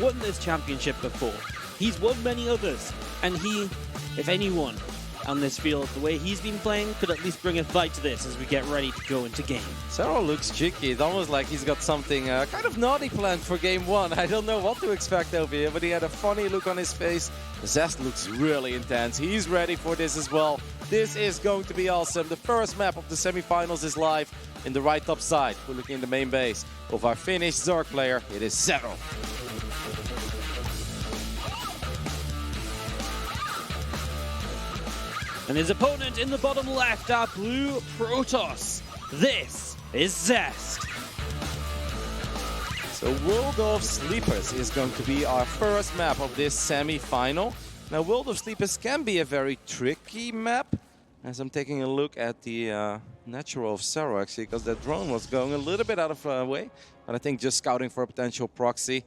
won this championship before. He's won many others, and he, if anyone, on this field, the way he's been playing, could at least bring a fight to this as we get ready to go into game. Serral looks cheeky. It's almost like he's got something kind of naughty planned for game one. I don't know what to expect over here, but he had a funny look on his face. Zest looks really intense. He's ready for this as well. This is going to be awesome. The first map of the semifinals is live in the right top side. We're looking in the main base of our Finnish Zerg player. It is Serral. And his opponent in the bottom left, our blue Protoss. This is Zest. So World of Sleepers is going to be our first map of this semi-final. Now World of Sleepers can be a very tricky map, as I'm taking a look at the natural of Serral actually, because that drone was going a little bit out of way, but I think just scouting for a potential proxy.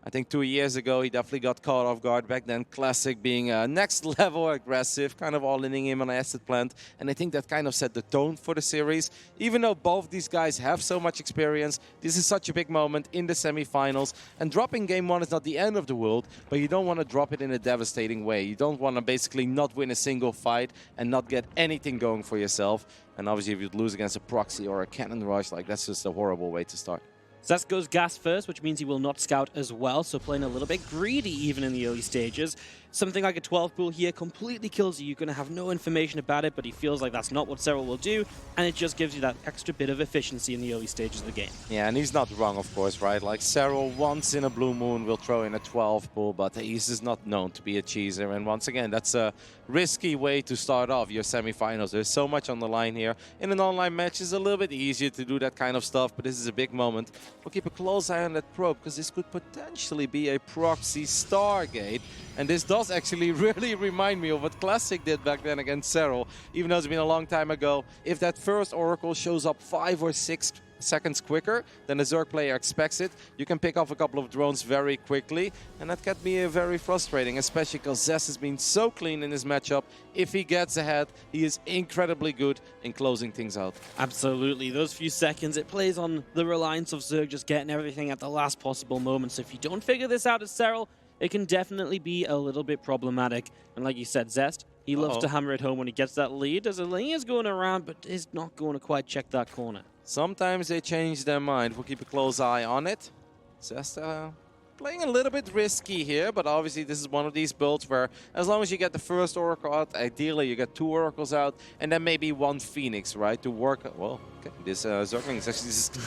I think 2 years ago he definitely got caught off guard. Back then Classic being next level aggressive, kind of all-inning him on acid plant, and I think that kind of set the tone for the series. Even though both these guys have so much experience, this is such a big moment in the semi-finals, and dropping game one is not the end of the world, but you don't want to drop it in a devastating way. You don't want to basically not win a single fight and not get anything going for yourself. And obviously if you'd lose against a proxy or a cannon rush, like that's just a horrible way to start. Zest goes gas first, which means he will not scout as well, so playing a little bit greedy even in the early stages. Something like a 12 pool here completely kills you. You're going to have no information about it, but he feels like that's not what Serral will do, and it just gives you that extra bit of efficiency in the early stages of the game. Yeah, and he's not wrong, of course, right? Like Serral once in a blue moon will throw in a 12 pool, but he's just not known to be a cheeser. And once again, that's a risky way to start off your semifinals. There's so much on the line here. In an online match, it's a little bit easier to do that kind of stuff, but this is a big moment. We'll keep a close eye on that probe, because this could potentially be a proxy Stargate. And this does actually really remind me of what Classic did back then against Serral, even though it's been a long time ago. If that first Oracle shows up 5 or 6 seconds quicker than the Zerg player expects it, you can pick off a couple of drones very quickly, and that can be very frustrating, especially because Zest has been so clean in this matchup. If he gets ahead, he is incredibly good in closing things out. Absolutely. Those few seconds, it plays on the reliance of Zerg just getting everything at the last possible moment. So if you don't figure this out as Serral, it can definitely be a little bit problematic. And like you said, Zest, he loves to hammer it home when he gets that lead. As Elaine is going around, but is not going to quite check that corner. Sometimes they change their mind. We'll keep a close eye on it. Zest playing a little bit risky here, but obviously this is one of these builds where as long as you get the first Oracle out, ideally you get 2 Oracles out, and then maybe 1 Phoenix, right, to work. Well, okay, this Zergling is actually just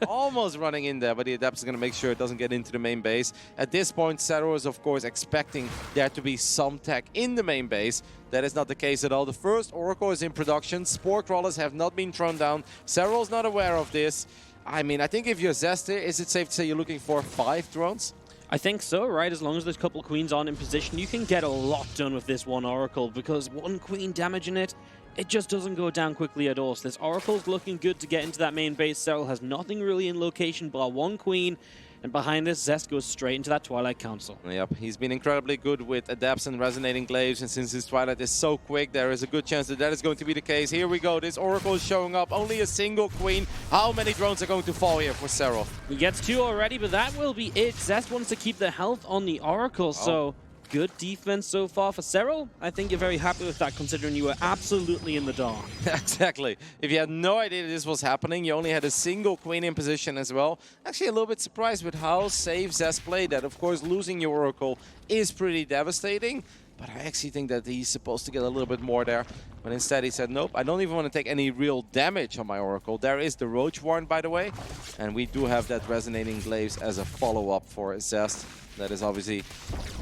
almost running in there, but the Adept is going to make sure it doesn't get into the main base. At this point, Serral is of course expecting there to be some tech in the main base. That is not the case at all. The first Oracle is in production. Spore Crawlers have not been thrown down. Serral's not aware of this. I mean, I think if you're Zest here, is it safe to say you're looking for 5 drones? I think so, right? As long as there's a couple of queens on in position, you can get a lot done with this one Oracle, because 1 queen damaging it, it just doesn't go down quickly at all. So this Oracle's looking good to get into that main base. Serral has nothing really in location but 1 queen. And behind this, Zest goes straight into that Twilight Council. Yep, he's been incredibly good with Adapts and Resonating Glaives, and since his Twilight is so quick, there is a good chance that that is going to be the case. Here we go, this Oracle is showing up, only a single queen. How many drones are going to fall here for Serral? He gets 2 already, but that will be it. Zest wants to keep the health on the Oracle, so good defense so far for Serral. I think you're very happy with that, considering you were absolutely in the dark. Exactly. If you had no idea this was happening, you only had a single queen in position as well. Actually, a little bit surprised with how safe Zest played that. Of course, losing your Oracle is pretty devastating, but I actually think that he's supposed to get a little bit more there. But instead he said, nope, I don't even want to take any real damage on my Oracle. There is the Roach Warren, by the way, and we do have that Resonating Glaives as a follow-up for Zest. That is obviously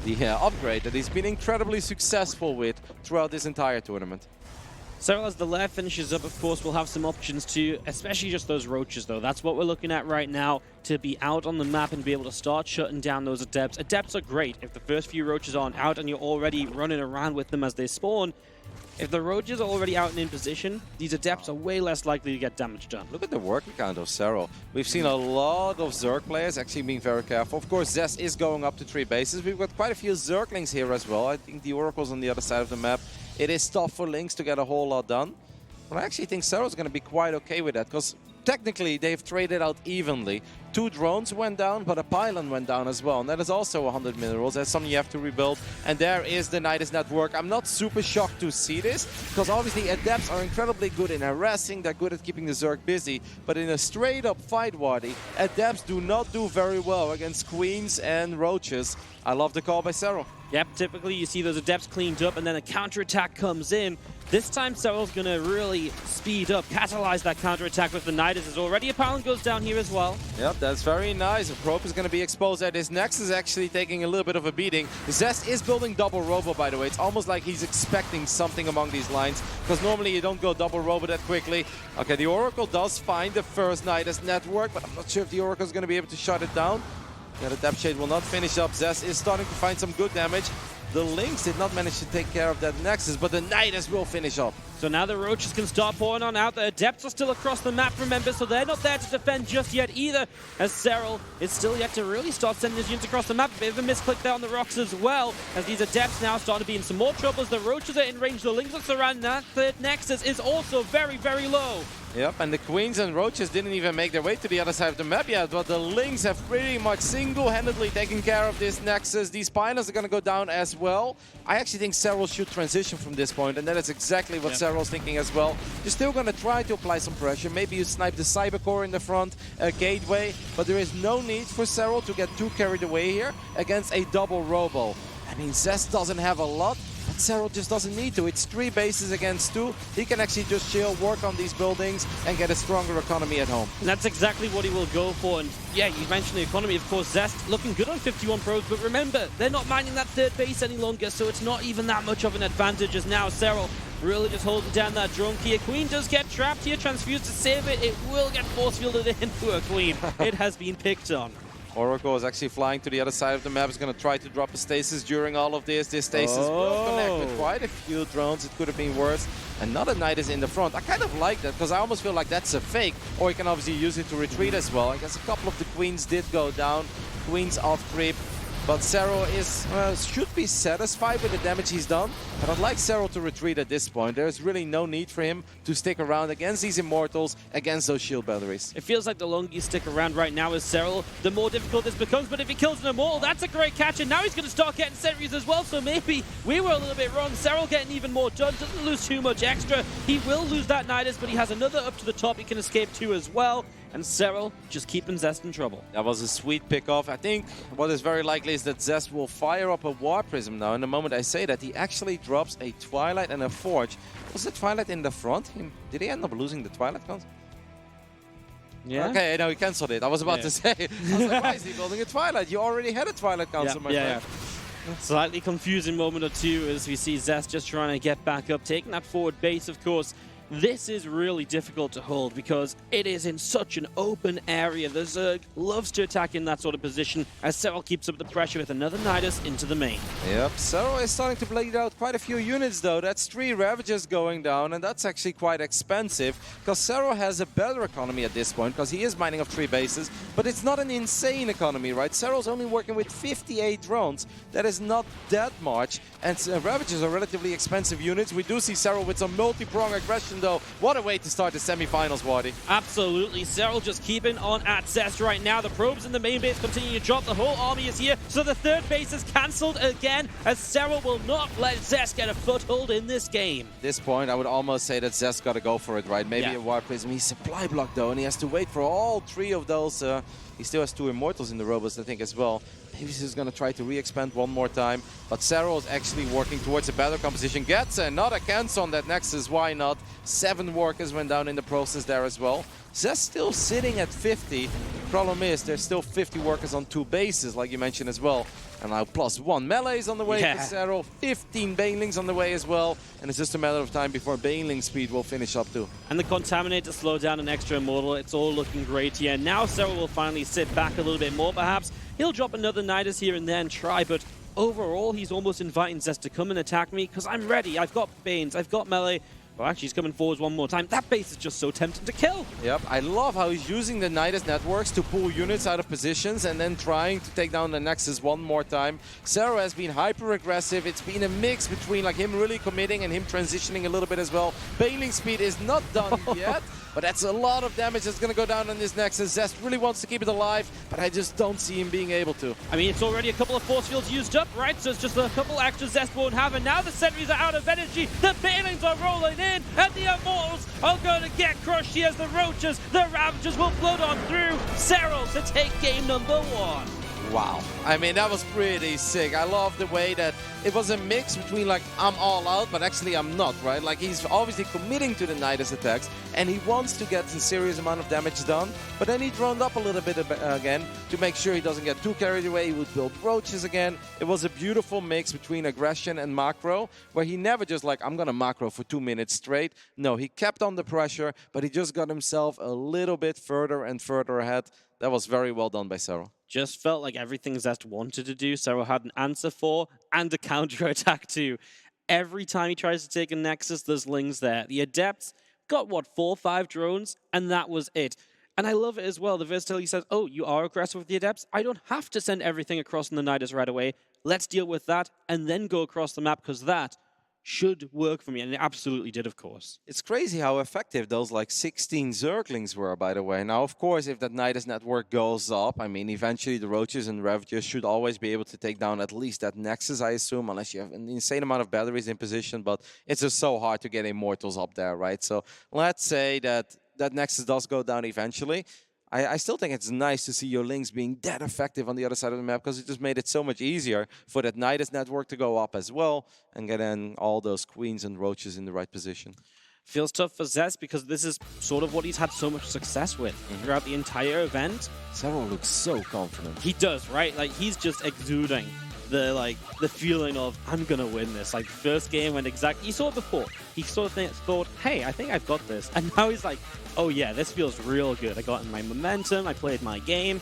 the upgrade that he's been incredibly successful with throughout this entire tournament. Serral, as the left finishes up, of course, will have some options too, especially just those roaches, though. That's what we're looking at right now, to be out on the map and be able to start shutting down those Adepts. Adepts are great. If the first few roaches aren't out and you're already running around with them as they spawn, if the roaches are already out and in position, these Adepts are way less likely to get damage done. Look at the work count of Serral. We've seen a lot of Zerg players actually being very careful. Of course, Zest is going up to 3 bases. We've got quite a few Zerglings here as well. I think the Oracle's on the other side of the map. It is tough for Lynx to get a whole lot done. But I actually think Serral's going to be quite okay with that, because technically they've traded out evenly. 2 drones went down, but a pylon went down as well. And that is also 100 minerals. That's something you have to rebuild. And there is the Nidus network. I'm not super shocked to see this, because obviously Adepts are incredibly good in harassing. They're good at keeping the Zerg busy. But in a straight-up fight, Wadi, Adepts do not do very well against Queens and Roaches. I love the call by Serral. Yep, typically you see those Adepts cleaned up and then a counterattack comes in. This time Serral's going to really speed up, catalyze that counterattack with the Nidus. As already a pylon goes down here as well. Yep, that's very nice. A probe is going to be exposed there. This Nexus is actually taking a little bit of a beating. Zest is building double robo, by the way. It's almost like he's expecting something among these lines, because normally you don't go double robo that quickly. Okay, the Oracle does find the first Nidus network, but I'm not sure if the Oracle is going to be able to shut it down. Yeah, the Depth Shade will not finish up. Zest is starting to find some good damage. The Lynx did not manage to take care of that Nexus, but the Nidus will finish up. So now the Roaches can start pouring on out. The Adepts are still across the map, remember, so they're not there to defend just yet either, as Serral is still yet to really start sending his units across the map. A bit of a misclick there on the rocks as well, as these Adepts now starting to be in some more trouble as the Roaches are in range. The Lynx are surrounding that. The Nexus is also very, very low. Yep, and the Queens and Roaches didn't even make their way to the other side of the map yet, but the Lynx have pretty much single-handedly taken care of this Nexus. These pylons are going to go down as well. I actually think Serral should transition from this point, and that is exactly what Serral's thinking as well. You're still going to try to apply some pressure. Maybe you snipe the Cybercore in the front gateway, but there is no need for Serral to get too carried away here against a double robo. I mean, Zest doesn't have a lot, but Serral just doesn't need to. It's 3 bases against 2. He can actually just chill, work on these buildings, and get a stronger economy at home. And that's exactly what he will go for. And yeah, you mentioned the economy, of course. Zest looking good on 51 probes, but remember, they're not mining that 3rd base any longer, so it's not even that much of an advantage, as now Serral really just holding down that drone key. A Queen does get trapped here, transfused to save it. It will get force fielded into a Queen. It has been picked on. Oracle is actually flying to the other side of the map. He's going to try to drop a stasis during all of this. This stasis will connect with quite a few drones. It could have been worse. Another Nidus in the front. I kind of like that, because I almost feel like that's a fake. Or you can obviously use it to retreat as well. I guess a couple of the Queens did go down. Queens off creep. But Serral is should be satisfied with the damage he's done. But I'd like Serral to retreat at this point. There's really no need for him to stick around against these Immortals, against those shield batteries. It feels like the longer you stick around right now as Serral, the more difficult this becomes. But if he kills an Immortal, that's a great catch. And now he's going to start getting sentries as well. So maybe we were a little bit wrong. Serral getting even more done. Doesn't lose too much extra. He will lose that Nidus, but he has another up to the top he can escape to as well. And Serral just keeping Zest in trouble. That was a sweet pickoff. I think what is very likely is that Zest will fire up a War Prism now. And the moment I say that, he actually drops a Twilight and a Forge. Was the Twilight in the front? Did he end up losing the Twilight count? Yeah. Okay, no, he cancelled it. I was about to say. I was like, why is he building a Twilight? You already had a Twilight council, my friend. Slightly confusing moment or two as we see Zest just trying to get back up, taking that forward base, of course. This is really difficult to hold because it is in such an open area. The Zerg loves to attack in that sort of position as Serral keeps up the pressure with another Nidus into the main. Yep, Serral is starting to bleed out quite a few units though. That's 3 Ravagers going down, and that's actually quite expensive because Serral has a better economy at this point because he is mining off 3 bases, but it's not an insane economy, right? Serral's only working with 58 drones. That is not that much, and Ravagers are relatively expensive units. We do see Serral with some multi-prong aggression though. What a way to start the semi-finals, Wadi. Absolutely. Serral just keeping on at Zest right now. The probes in the main base continue to drop. The whole army is here. So the 3rd base is cancelled again as Serral will not let Zest get a foothold in this game. At this point, I would almost say that Zest got to go for it, right? Maybe a War Prism. He's supply blocked though, and he has to wait for all 3 of those. He still has 2 Immortals in the robots, I think, as well. Maybe he's just going to try to re-expand one more time. But Serral is actually working towards a better composition. Gets another cancel on that Nexus. Why not? 7 workers went down in the process there as well. Zest still sitting at 50. The problem is there's still 50 workers on 2 bases, like you mentioned as well. And now +1 melees on the way for Serral. 15 Banelings on the way as well. And it's just a matter of time before Baneling speed will finish up too. And the Contaminator slow down an extra Immortal. It's all looking great here. Now Serral will finally sit back a little bit more, perhaps. He'll drop another Nidus here and there and try, but overall, he's almost inviting Zest to come and attack me because I'm ready. I've got Banes, I've got melee. Well, actually, he's coming forwards one more time. That base is just so tempting to kill. Yep, I love how he's using the Nidus networks to pull units out of positions and then trying to take down the Nexus one more time. Serral has been hyper-aggressive. It's been a mix between like him really committing and him transitioning a little bit as well. Baneling speed is not done yet. but that's a lot of damage that's going to go down on this Nexus. Zest really wants to keep it alive, but I just don't see him being able to. I mean, it's already a couple of force fields used up, right? So it's just a couple extra Zest won't have, and now the sentries are out of energy, the Banelings are rolling in, and the Immortals are going to get crushed here as the Roaches, the Ravagers will float on through. Serral to take game number 1. Wow. I mean, that was pretty sick. I love the way that it was a mix between, like, I'm all out, but actually I'm not, right? Like, he's obviously committing to the Nidus attacks, and he wants to get a serious amount of damage done, but then he droned up a little bit again to make sure he doesn't get too carried away. He would build roaches again. It was a beautiful mix between aggression and macro, where he never just like, I'm gonna macro for 2 minutes straight. No, he kept on the pressure, but he just got himself a little bit further and further ahead. That was very well done by Serral. Just felt like everything Zest wanted to do, Serral had an answer for, and a counter-attack too. Every time he tries to take a Nexus, there's Lings there. The Adepts got, what, 4 or 5 drones, and that was it. And I love it as well. The versatility says, oh, you are aggressive with the Adepts? I don't have to send everything across in the Nidus right away. Let's deal with that, and then go across the map, because that should work for me, and it absolutely did, of course. It's crazy how effective those like 16 Zerglings were, by the way. Now, of course, if that Nidus network goes up, I mean, eventually the Roaches and Ravagers should always be able to take down at least that Nexus, I assume, unless you have an insane amount of batteries in position, but it's just so hard to get Immortals up there, right? So let's say that that Nexus does go down eventually. I still think it's nice to see your Lings being that effective on the other side of the map, because it just made it so much easier for that Nidus network to go up as well and get in all those Queens and Roaches in the right position. Feels tough for Zest because this is sort of what he's had so much success with throughout the entire event. Serral looks so confident. He does, right? Like, he's just exuding the feeling of, I'm gonna win this. Like, first game went exactly, he saw it before. He sort of thought, hey, I think I've got this. And now he's like, oh yeah, this feels real good. I got in my momentum, I played my game.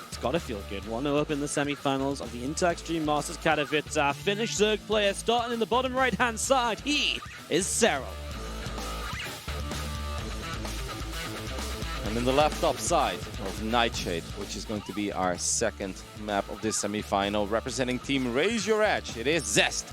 It's gotta feel good. 1-0 up in the semifinals of the Inter Extreme Masters Katowice. Finnish Zerg player starting in the bottom right-hand side. He is Serral. And in the left top side of Nightshade, which is going to be our second map of this semi-final, representing Team Raise Your Edge, it is Zest.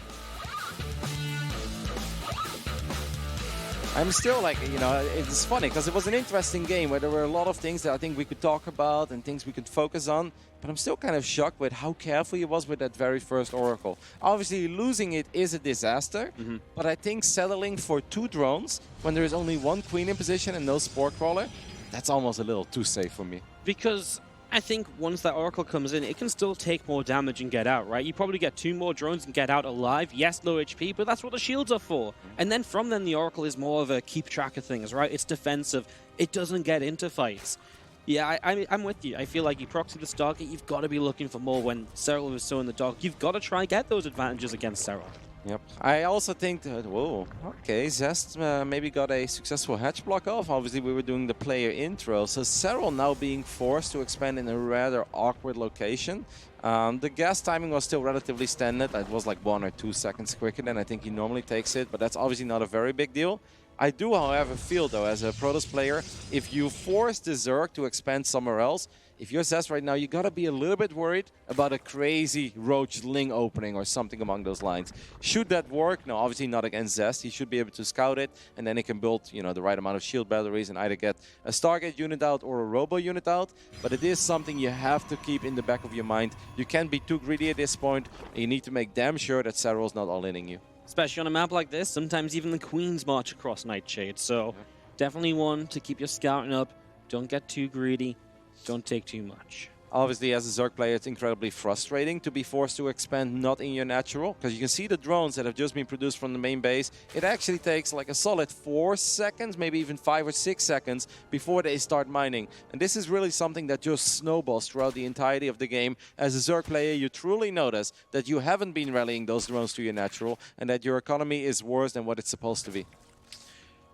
I'm still like, you know, it's funny because it was an interesting game where there were a lot of things that I think we could talk about and things we could focus on, but I'm still kind of shocked with how careful he was with that very first Oracle. Obviously, losing it is a disaster, but I think settling for 2 drones when there is only 1 Queen in position and no Spore Crawler, that's almost a little too safe for me. Because I think once that Oracle comes in, it can still take more damage and get out, right? You probably get 2 more drones and get out alive. Yes, low HP, but that's what the shields are for. And then from then, the Oracle is more of a keep track of things, right? It's defensive. It doesn't get into fights. Yeah, I'm with you. I feel like you proxy the Stargate, you've got to be looking for more when Serral was so in the dark. You've got to try and get those advantages against Serral. Yep. I also think that, whoa, okay, Zest maybe got a successful hatch block off. Obviously, we were doing the player intro, so Serral now being forced to expand in a rather awkward location. The gas timing was still relatively standard. It was like 1 or 2 seconds quicker than I think he normally takes it, but that's obviously not a very big deal. I do, however, feel, though, as a Protoss player, if you force the Zerg to expand somewhere else, if you're Zest right now, you gotta be a little bit worried about a crazy Roach Ling opening or something along those lines. Should that work? No, obviously not against Zest. He should be able to scout it, and then he can build, you know, the right amount of shield batteries and either get a Stargate unit out or a Robo unit out. But it is something you have to keep in the back of your mind. You can't be too greedy at this point, and you need to make damn sure that Serral's not all-inning you. Especially on a map like this, sometimes even the Queens march across Nightshade. So definitely one to keep your scouting up. Don't get too greedy. Don't take too much. Obviously, as a Zerg player, it's incredibly frustrating to be forced to expand not in your natural, because you can see the drones that have just been produced from the main base. It actually takes like a solid 4 seconds, maybe even 5 or 6 seconds before they start mining. And this is really something that just snowballs throughout the entirety of the game. As a Zerg player, you truly notice that you haven't been rallying those drones to your natural and that your economy is worse than what it's supposed to be.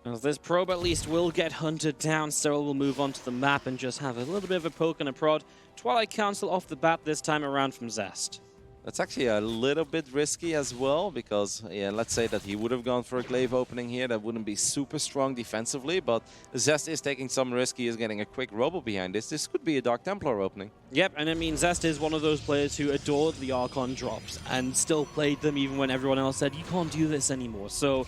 As this probe at least will get hunted down, Serral will move onto the map and just have a little bit of a poke and a prod. Twilight Council off the bat this time around from Zest. That's actually a little bit risky as well, because, yeah, let's say that he would have gone for a glaive opening here. That wouldn't be super strong defensively, but Zest is taking some risk. He is getting a quick robo behind this. This could be a Dark Templar opening. Yep, and I mean, Zest is one of those players who adored the Archon drops and still played them even when everyone else said, you can't do this anymore. So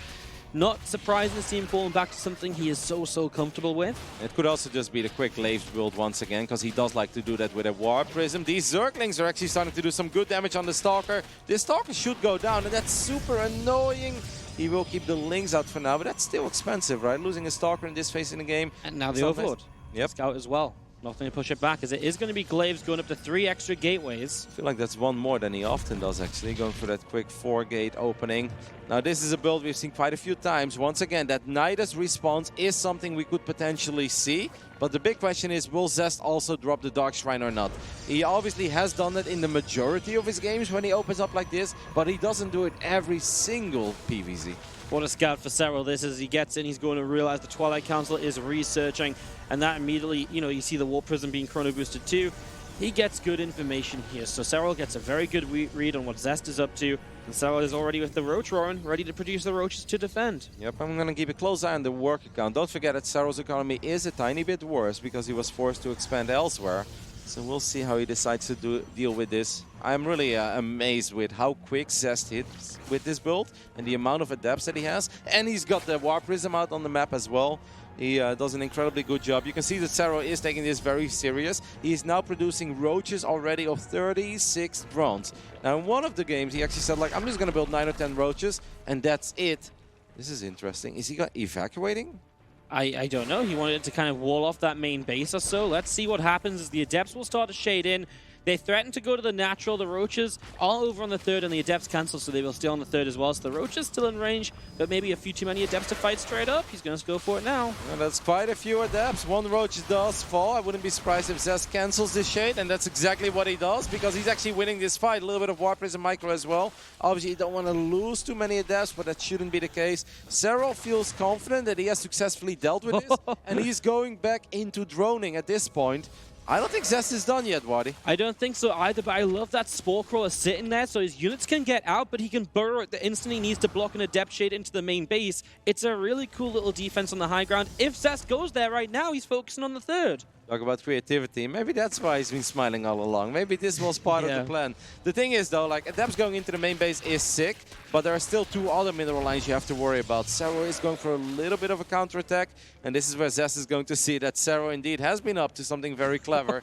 Not surprising to see him falling back to something he is so comfortable with. It could also just be the quick Glaives build once again, because he does like to do that with a Warp Prism. These Zerglings are actually starting to do some good damage on the Stalker. This Stalker should go down, and that's super annoying. He will keep the Lings out for now, but that's still expensive, right? Losing a Stalker in this phase in the game. And now the Overlord. Yep. Scout as well. Nothing to push it back, as it is going to be Glaives going up to 3 extra gateways. I feel like that's one more than he often does, actually, going for that quick 4-gate opening. Now, this is a build we've seen quite a few times. Once again, that Nidus response is something we could potentially see. But the big question is, will Zest also drop the Dark Shrine or not? He obviously has done it in the majority of his games when he opens up like this, but he doesn't do it every single PvZ. What a scout for Serral this is. He gets in, he's going to realize the Twilight Council is researching, and that immediately, you know, you see the Warp Prism being chrono boosted too. He gets good information here, so Serral gets a very good read on what Zest is up to, and Serral is already with the Roach Roaring, ready to produce the Roaches to defend. Yep, I'm going to keep a close eye on the work account. Don't forget that Serral's economy is a tiny bit worse because he was forced to expand elsewhere. So we'll see how he decides to deal with this. I'm really amazed with how quick Zest hits with this build and the amount of adepts that he has. And he's got the Warp Prism out on the map as well. He does an incredibly good job. You can see that Serral is taking this very serious. He is now producing roaches already of 36 drones. Now in one of the games he actually said, like, I'm just going to build 9 or 10 roaches and that's it. This is interesting. Is he evacuating? I don't know. He wanted to kind of wall off that main base or so. Let's see what happens as the Adepts will start to shade in. They threaten to go to the natural. The Roaches are over on the third, and the Adepts cancel, so they will stay on the third as well. So the Roaches still in range, but maybe a few too many Adepts to fight straight up. He's going to go for it now. Well, that's quite a few Adepts. One Roach does fall. I wouldn't be surprised if Zest cancels this shade, and that's exactly what he does, because he's actually winning this fight. A little bit of Warp Prism Micro as well. Obviously, you don't want to lose too many Adepts, but that shouldn't be the case. Serral feels confident that he has successfully dealt with this, and he's going back into droning at this point. I don't think Zest is done yet, Waddy. I don't think so either, but I love that Spore Crawler sitting there, so his units can get out, but he can burrow it the instant he needs to block an Adept Shade into the main base. It's a really cool little defense on the high ground. If Zest goes there right now, he's focusing on the third. Talk about creativity. Maybe that's why he's been smiling all along. Maybe this was part of the plan. The thing is, though, like, Adepts going into the main base is sick, but there are still 2 other mineral lines you have to worry about. Serral is going for a little bit of a counterattack, and this is where Zest is going to see that Serral indeed has been up to something very clever.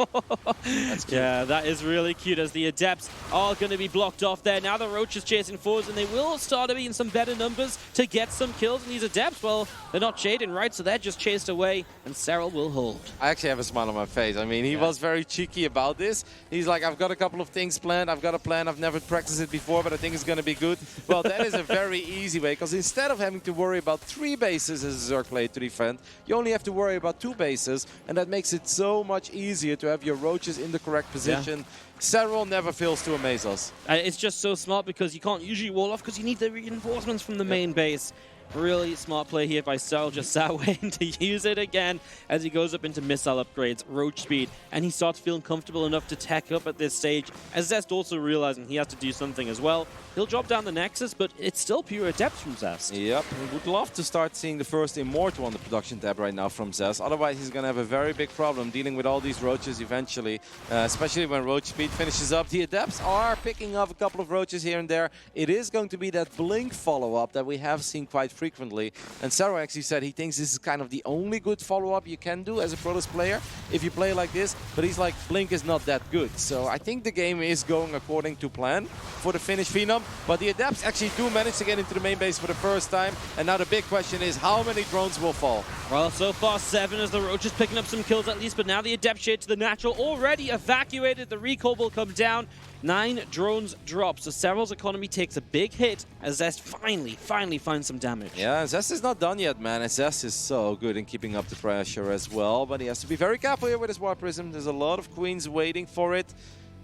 That's cute. Yeah, that is really cute, as the Adepts are going to be blocked off there. Now the Roach is chasing forwards, and they will start to be in some better numbers to get some kills. And these Adepts, well, they're not shading, right? So they're just chased away, and Serral will hold. I actually have a smile on my face. I mean, he was very cheeky about this. He's like, I've got a couple of things planned. I've got a plan. I've never practiced it before, but I think it's going to be good. Well, that is a very easy way, because instead of having to worry about 3 bases as a Zerg player to defend, you only have to worry about 2 bases, and that makes it so much easier to have your Roaches in the correct position. Yeah. Serral never fails to amaze us. It's just so smart, because you can't usually wall off because you need the reinforcements from the main base. Really smart play here by Serral, just sat waiting to use it again as he goes up into missile upgrades, Roach speed, and he starts feeling comfortable enough to tech up at this stage. As Zest also realizing he has to do something as well. He'll drop down the Nexus, but it's still pure Adepts from Zest. Yep, we would love to start seeing the first Immortal on the production tab right now from Zest. Otherwise, he's going to have a very big problem dealing with all these Roaches eventually, especially when Roach speed finishes up. The Adepts are picking up a couple of Roaches here and there. It is going to be that Blink follow-up that we have seen quite frequently. And Serral actually said he thinks this is kind of the only good follow-up you can do as a Protoss player if you play like this. But he's like, Blink is not that good. So I think the game is going according to plan for the Finnish Phenom. But the Adepts actually do manage to get into the main base for the first time. And now the big question is, how many drones will fall? Well, so far 7 as the Roach is picking up some kills at least. But now the Adept Shade to the natural already evacuated. The recall will come down. 9 drones drop, so Serral's economy takes a big hit as Zest finally finds some damage. Yeah, Zest is not done yet, man. And Zest is so good in keeping up the pressure as well, but he has to be very careful here with his Warp Prism. There's a lot of Queens waiting for it,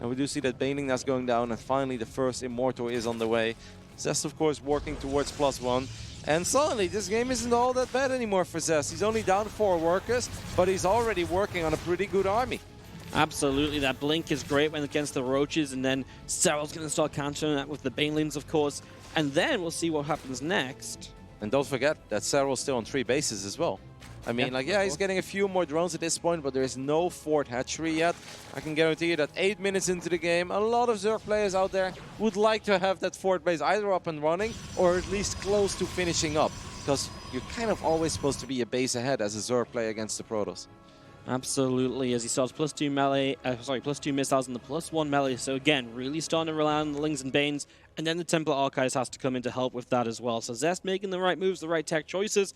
and we do see that Baneling that's going down, and finally the first Immortal is on the way. Zest, of course, working towards +1. And suddenly, this game isn't all that bad anymore for Zest. He's only down 4 workers, but he's already working on a pretty good army. Absolutely, that Blink is great when against the Roaches, and then Serral's going to start countering that with the Banelings, of course. And then we'll see what happens next. And don't forget that Serral's still on 3 bases as well. I mean, he's getting a few more drones at this point, but there is no 4th hatchery yet. I can guarantee you that 8 minutes into the game, a lot of Zerg players out there would like to have that 4th base either up and running or at least close to finishing up. because you're kind of always supposed to be a base ahead as a Zerg player against the Protoss. Absolutely, as he starts +2 melee, +2 missiles and the +1 melee. So again, really starting to rely on the Lings and Banes, and then the Templar Archives has to come in to help with that as well. So Zest making the right moves, the right tech choices.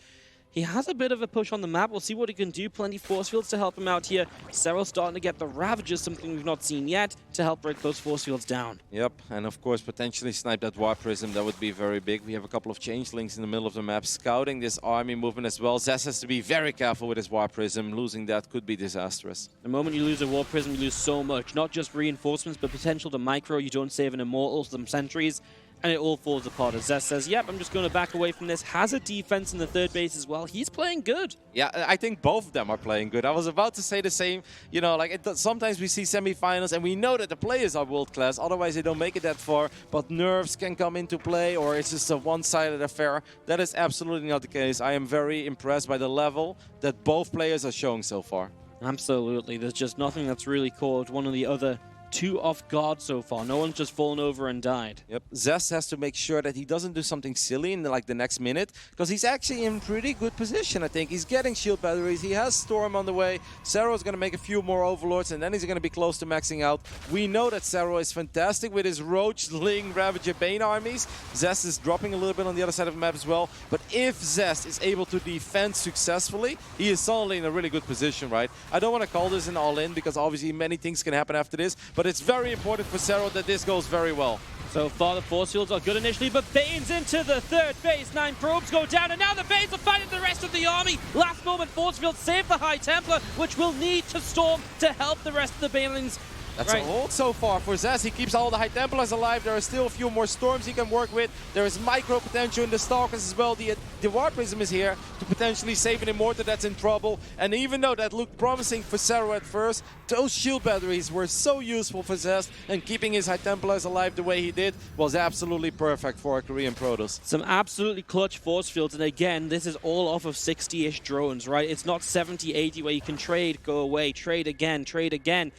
He has a bit of a push on the map. We'll see what he can do. Plenty force fields to help him out here. Serral starting to get the Ravagers, something we've not seen yet, to help break those force fields down. Yep, and of course potentially snipe that War Prism. That would be very big. We have a couple of changelings in the middle of the map scouting this army movement as well. Zest has to be very careful with his War Prism. Losing that could be disastrous. The moment you lose a War Prism, you lose so much. Not just reinforcements, but potential to micro. You don't save an Immortal, some sentries, and it all falls apart. As Zest says, yep, I'm just going to back away from this. Has a defense in the third base as well. He's playing good. Yeah, I think both of them are playing good. I was about to say the same. You know, like sometimes we see semifinals and we know that the players are world class. Otherwise, they don't make it that far. But nerves can come into play, or it's just a one-sided affair. That is absolutely not the case. I am very impressed by the level that both players are showing so far. Absolutely. There's just nothing that's really caught one or the other too off guard so far. No one's just fallen over and died. Yep. Zest has to make sure that he doesn't do something silly in the next minute, because he's actually in pretty good position, I think. He's getting shield batteries. He has Storm on the way. Serral is going to make a few more Overlords, and then he's going to be close to maxing out. We know that Serral is fantastic with his Roach, Ling, Ravager, Bane armies. Zest is dropping a little bit on the other side of the map as well. But if Zest is able to defend successfully, he is suddenly in a really good position, right? I don't want to call this an all-in, because obviously many things can happen after this, but it's very important for Serral that this goes very well. So far, the force fields are good initially, but Bane's into the third base. 9 probes go down, and now the Banes are fighting the rest of the army. Last moment, force field save the High Templar, which will need to storm to help the rest of the Banelings. That's a hold so far for Zest. He keeps all the High Templars alive. There are still a few more Storms he can work with. There is micro potential in the Stalkers as well. The War Prism is here to potentially save an Immortal that's in trouble. And even though that looked promising for Serral at first, those shield batteries were so useful for Zest, and keeping his High Templars alive the way he did was absolutely perfect for a Korean Protoss. Some absolutely clutch force fields, and again, this is all off of 60-ish drones, right? It's not 70, 80 where you can trade, go away, trade again, trade again.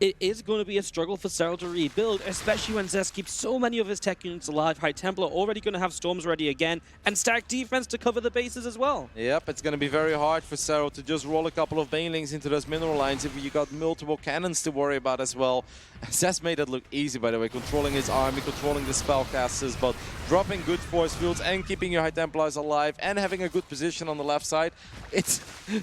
It is going to be a struggle for Serral to rebuild, especially when Zest keeps so many of his tech units alive. High Templar already going to have Storms ready again, and stack defense to cover the bases as well. Yep, it's going to be very hard for Serral to just roll a couple of Banelings into those mineral lines if you got multiple cannons to worry about as well. Zest made it look easy, by the way, controlling his army, controlling the spellcasters, but dropping good force fields and keeping your High Templars alive and having a good position on the left side.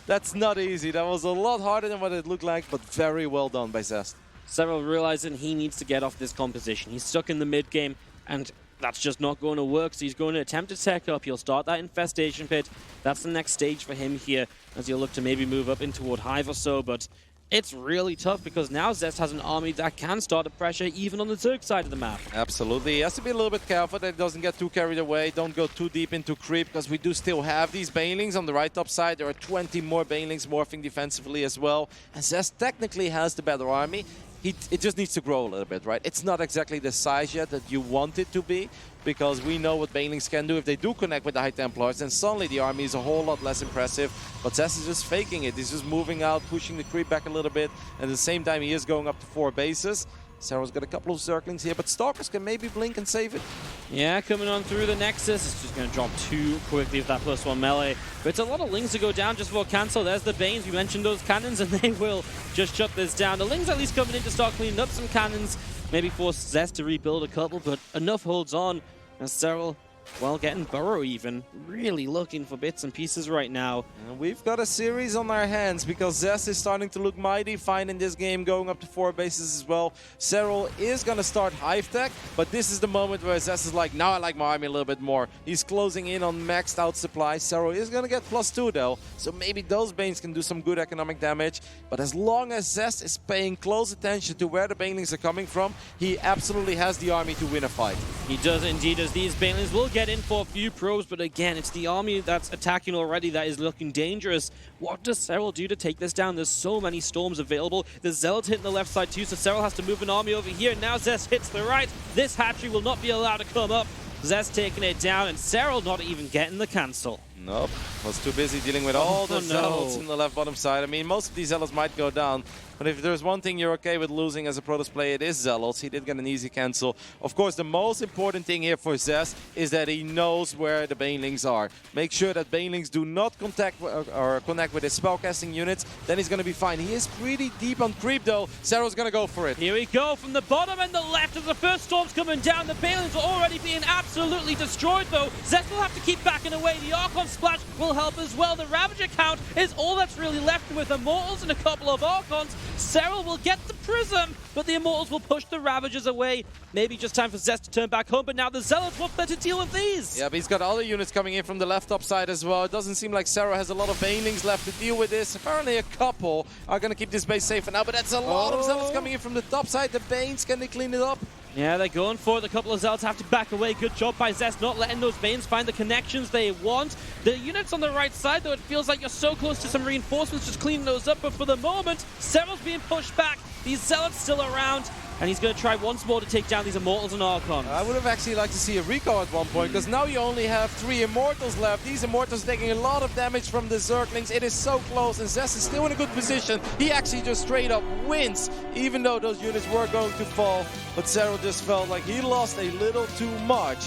That's not easy. That was a lot harder than what it looked like, but very well done by Zest. Serral realizing he needs to get off this composition. He's stuck in the mid game, and that's just not going to work. So he's going to attempt to tech up. He'll start that infestation pit. That's the next stage for him here, as he'll look to maybe move up in toward Hive or so. But it's really tough, because now Zest has an army that can start the pressure even on the Zerg side of the map. Absolutely. He has to be a little bit careful that he doesn't get too carried away. Don't go too deep into creep, because we do still have these Banelings on the right top side. There are 20 more Banelings morphing defensively as well. And Zest technically has the better army. It just needs to grow a little bit, right? It's not exactly the size yet that you want it to be, because we know what Banelings can do. If they do connect with the High Templars, then suddenly the army is a whole lot less impressive. But Zest is just faking it. He's just moving out, pushing the creep back a little bit. And at the same time, he is going up to 4 bases. Serral's got a couple of Zerglings here, but Stalkers can maybe blink and save it. Yeah, coming on through the Nexus. It's just going to drop too quickly with that +1 melee. But it's a lot of Lings to go down just for cancel. There's the Banes. We mentioned those cannons, and they will just shut this down. The Lings at least coming in to start cleaning up some cannons. Maybe force Zest to rebuild a couple, but enough holds on. And Serral, well, getting Burrow even. Really looking for bits and pieces right now. And we've got a series on our hands, because Zest is starting to look mighty fine in this game, going up to 4 bases as well. Serral is going to start Hive Tech, but this is the moment where Zest is like, now I like my army a little bit more. He's closing in on maxed out supply. Serral is going to get +2 though, so maybe those Banes can do some good economic damage. But as long as Zest is paying close attention to where the Banelings are coming from, he absolutely has the army to win a fight. He does indeed, as these Banelings will get in for a few probes, but again, it's the army that's attacking already that is looking dangerous. What does Serral do to take this down? There's so many Storms available. The Zealot hitting the left side too, so Serral has to move an army over here. Now Zest hits the right. This hatchery will not be allowed to come up. Zest taking it down, and Serral not even getting the cancel. Nope, was too busy dealing with all the no. zealots in the left bottom side. I mean, most of these zealots might go down, but if there's one thing you're okay with losing as a Protoss player, it is zealots. He did get an easy cancel. Of course, the most important thing here for Zest is that he knows where the banelings are. Make sure that banelings do not contact or connect with his spellcasting units, then he's going to be fine. He is pretty deep on creep though. Serral's going to go for it. Here we go from the bottom and the left as the first storm's coming down. The Banelings are already being absolutely destroyed though. Zest will have to keep backing away. The Archon splash will help as well. The Ravager count is all that's really left with Immortals and a couple of Archons. Serral will get the Prism, but the Immortals will push the Ravagers away. Maybe just time for Zest to turn back home, but now the Zealots will there to deal with these. Yeah, but he's got other units coming in from the left top side as well. It doesn't seem like Serral has a lot of Banelings left to deal with this. Apparently a couple are going to keep this base safe for now, but that's a lot of Zealots coming in from the top side. The Banes, can they clean it up? Yeah, they're going for it. A couple of Zealots have to back away. Good job by Zest not letting those Banes find the connections they want. The units on the right side, though, it feels like you're so close to some reinforcements, just cleaning those up. But for the moment, Serral's being pushed back. These Zealots still around, and he's going to try once more to take down these Immortals and Archons. I would have actually liked to see a recall at one point, because now you only have 3 Immortals left. These Immortals taking a lot of damage from the Zerglings. It is so close, and Zest is still in a good position. He actually just straight up wins, even though those units were going to fall. But Serral just felt like he lost a little too much.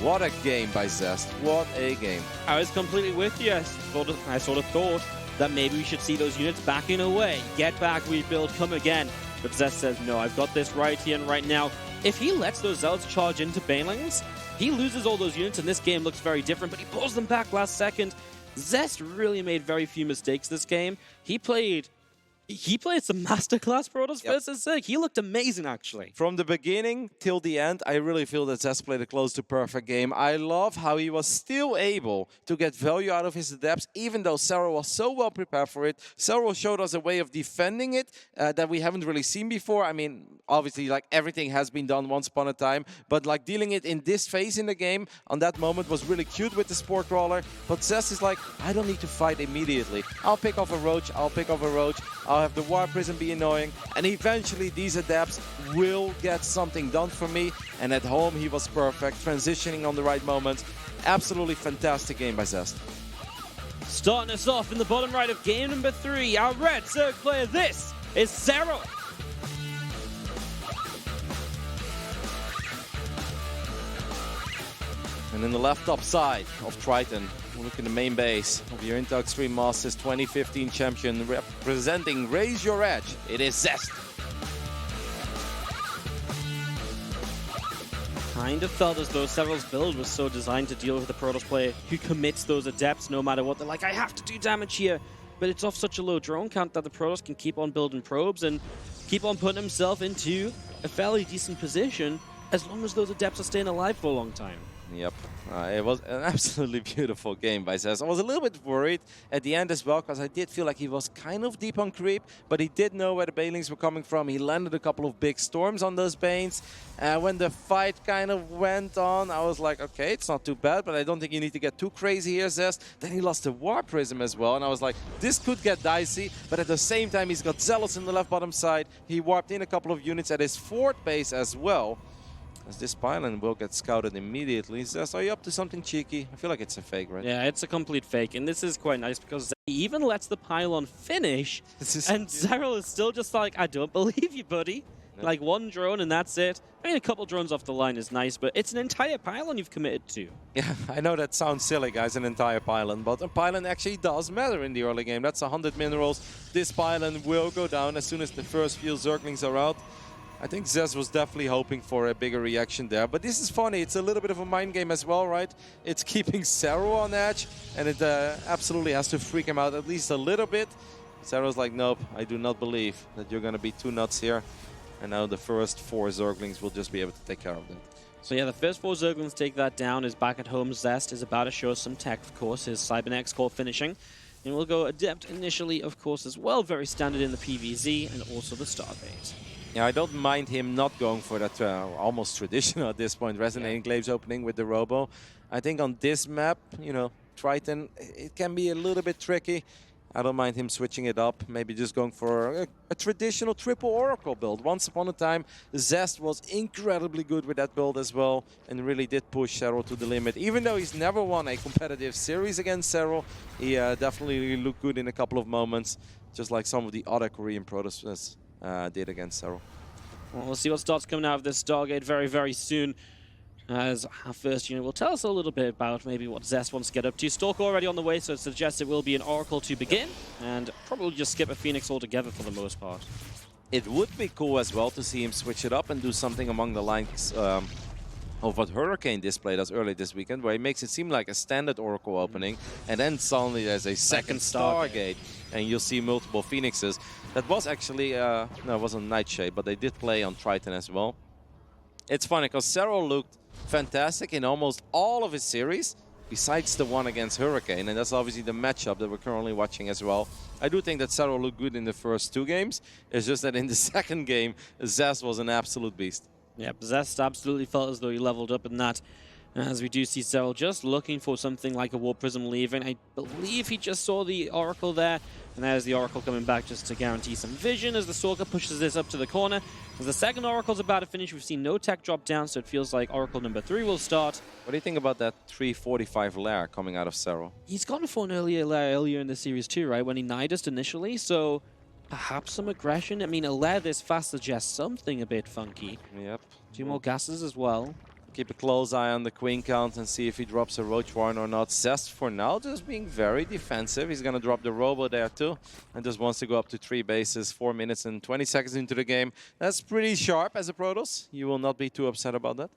What a game by Zest. What a game. I was completely with you. I sort of thought that maybe we should see those units backing away. Get back, rebuild, come again. But Zest says, no, I've got this right here and right now. If he lets those Zealots charge into Banelings, he loses all those units and this game looks very different, but he pulls them back last second. Zest really made very few mistakes this game. He played some masterclass Protoss versus Zerg. He looked amazing, actually. From the beginning till the end, I really feel that Zest played a close to perfect game. I love how he was still able to get value out of his adepts, even though Serral was so well prepared for it. Serral showed us a way of defending it that we haven't really seen before. I mean, obviously, like, everything has been done once upon a time, but like dealing it in this phase in the game, on that moment was really cute with the Spore Crawler. But Zest is like, I don't need to fight immediately. I'll pick off a Roach, I'll have the War Prism be annoying, and eventually these adepts will get something done for me. And at home he was perfect, transitioning on the right moment. Absolutely fantastic game by Zest. Starting us off in the bottom right of game number 3, our red Zerg player, this is Serral. And in the left top side of Triton, we'll look in the main base of your Intel Extreme Masters 2015 champion, representing Raise Your Edge. It is Zest. Kind of felt as though Serral's build was so designed to deal with the Protoss player who commits those adepts no matter what. They're like, I have to do damage here. But it's off such a low drone count that the Protoss can keep on building probes and keep on putting himself into a fairly decent position as long as those adepts are staying alive for a long time. Yep, it was an absolutely beautiful game by Zest. I was a little bit worried at the end as well, because I did feel like he was kind of deep on creep, but he did know where the Banelings were coming from. He landed a couple of big storms on those Banes. When the fight kind of went on, I was like, okay, it's not too bad, but I don't think you need to get too crazy here, Zest. Then he lost the War Prism as well, and I was like, this could get dicey, but at the same time, he's got Zealots in the left bottom side. He warped in a couple of units at his fort base as well. As this pylon will get scouted immediately. Zest, are you up to something cheeky? I feel like it's a fake, right? Yeah, it's a complete fake, and this is quite nice because he even lets the pylon finish, and Serral is still just like, I don't believe you, buddy. No. Like one drone and that's it. I mean, a couple drones off the line is nice, but it's an entire pylon you've committed to. Yeah, I know that sounds silly, guys, an entire pylon, but a pylon actually does matter in the early game. That's 100 minerals. This pylon will go down as soon as the first few Zerglings are out. I think Zest was definitely hoping for a bigger reaction there. But this is funny. It's a little bit of a mind game as well, right? It's keeping Serral on edge, and it absolutely has to freak him out at least a little bit. Serral's like, nope, I do not believe that you're going to be too nuts here. And now the first 4 Zerglings will just be able to take care of that. So yeah, the first 4 Zerglings take that down. Is back at home. Zest is about to show some tech, of course. His Cybernex core finishing. And we'll go Adept initially, of course, as well. Very standard in the PvZ and also the Starbase. Yeah, I don't mind him not going for that almost traditional at this point, Resonating Glaives opening with the Robo. I think on this map, you know, Triton, it can be a little bit tricky. I don't mind him switching it up, maybe just going for a traditional triple Oracle build. Once upon a time, Zest was incredibly good with that build as well and really did push Serral to the limit. Even though he's never won a competitive series against Serral, he definitely looked good in a couple of moments, just like some of the other Korean Protoss did against Serral. Well, we'll see what starts coming out of this Stargate very, very soon. As our first unit will tell us a little bit about maybe what Zest wants to get up to. Stalker already on the way, so it suggests it will be an Oracle to begin, and probably just skip a Phoenix altogether for the most part. It would be cool as well to see him switch it up and do something along the lines of what Hurricane displayed us early this weekend, where he makes it seem like a standard Oracle opening, and then suddenly there's a second Stargate, and you'll see multiple Phoenixes. That was actually, no, it wasn't Nightshade, but they did play on Triton as well. It's funny, because Serral looked fantastic in almost all of his series, besides the one against Hurricane, and that's obviously the matchup that we're currently watching as well. I do think that Serral looked good in the first 2 games. It's just that in the second game, Zest was an absolute beast. Yeah, Zest absolutely felt as though he leveled up in that. As we do see Serral just looking for something like a Warp Prism leaving. I believe he just saw the Oracle there. And there's the Oracle coming back just to guarantee some vision as the Stalker pushes this up to the corner. As the second Oracle's about to finish, we've seen no tech drop down, so it feels like Oracle number 3 will start. What do you think about that 345 lair coming out of Serral? He's gone for an earlier lair earlier in the series too, right? When he Nidus'd initially, so perhaps some aggression. I mean, a lair this fast suggests something a bit funky. Yep. 2 more gases as well. Keep a close eye on the Queen count and see if he drops a Roach Warren or not. Zest, for now, just being very defensive. He's going to drop the Robo there, too. And just wants to go up to 3 bases, 4 minutes and 20 seconds into the game. That's pretty sharp as a Protoss. You will not be too upset about that.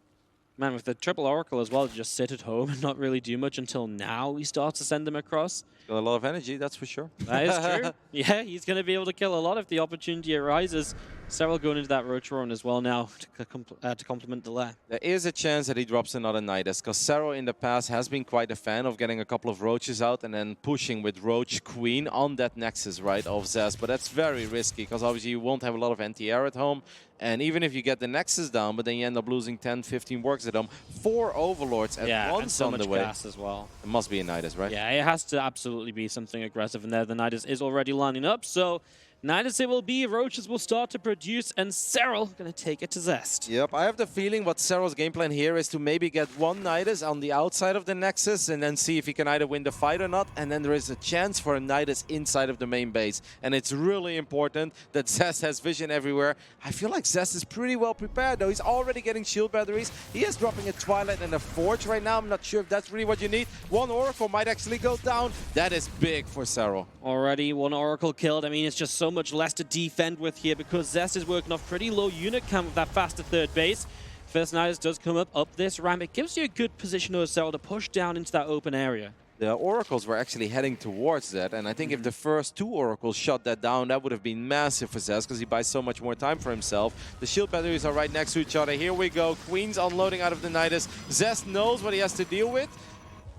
Man, with the triple Oracle as well, to just sit at home and not really do much until now he starts to send them across. Got a lot of energy, that's for sure. That is true. Yeah, he's going to be able to kill a lot if the opportunity arises. Serral going into that Roach Warren as well now to complement the lair. There is a chance that he drops another Nidus, because Serral in the past has been quite a fan of getting a couple of Roaches out and then pushing with Roach Queen on that Nexus, right, of Zest. But that's very risky, because obviously you won't have a lot of anti-air at home. And even if you get the Nexus down, but then you end up losing 10, 15 works at home. 4 Overlords at once and so on much the way. gas as well. It must be a Nidus, right? Yeah, it has to absolutely be something aggressive in there. The Nidus is already lining up, so Nidus it will be. Roaches will start to produce, and Serral going to take it to Zest. Yep, I have the feeling what Serral's game plan here is to maybe get 1 Nidus on the outside of the Nexus and then see if he can either win the fight or not, and then there is a chance for a Nidus inside of the main base. And it's really important that Zest has vision everywhere. I feel like Zest is pretty well prepared, though. He's already getting shield batteries. He is dropping a Twilight and a Forge right now. I'm not sure if that's really what you need. 1 Oracle might actually go down. That is big for Serral. Already 1 Oracle killed. I mean, it's just so much less to defend with here because Zest is working off pretty low unit count with that faster third base. First Nidus does come up this ramp. It gives you a good position of Serral to push down into that open area. The Oracles were actually heading towards that, and I think if the first 2 Oracles shut that down, that would have been massive for Zest because he buys so much more time for himself. The shield batteries are right next to each other. Here we go. Queen's unloading out of the Nidus. Zest knows what he has to deal with.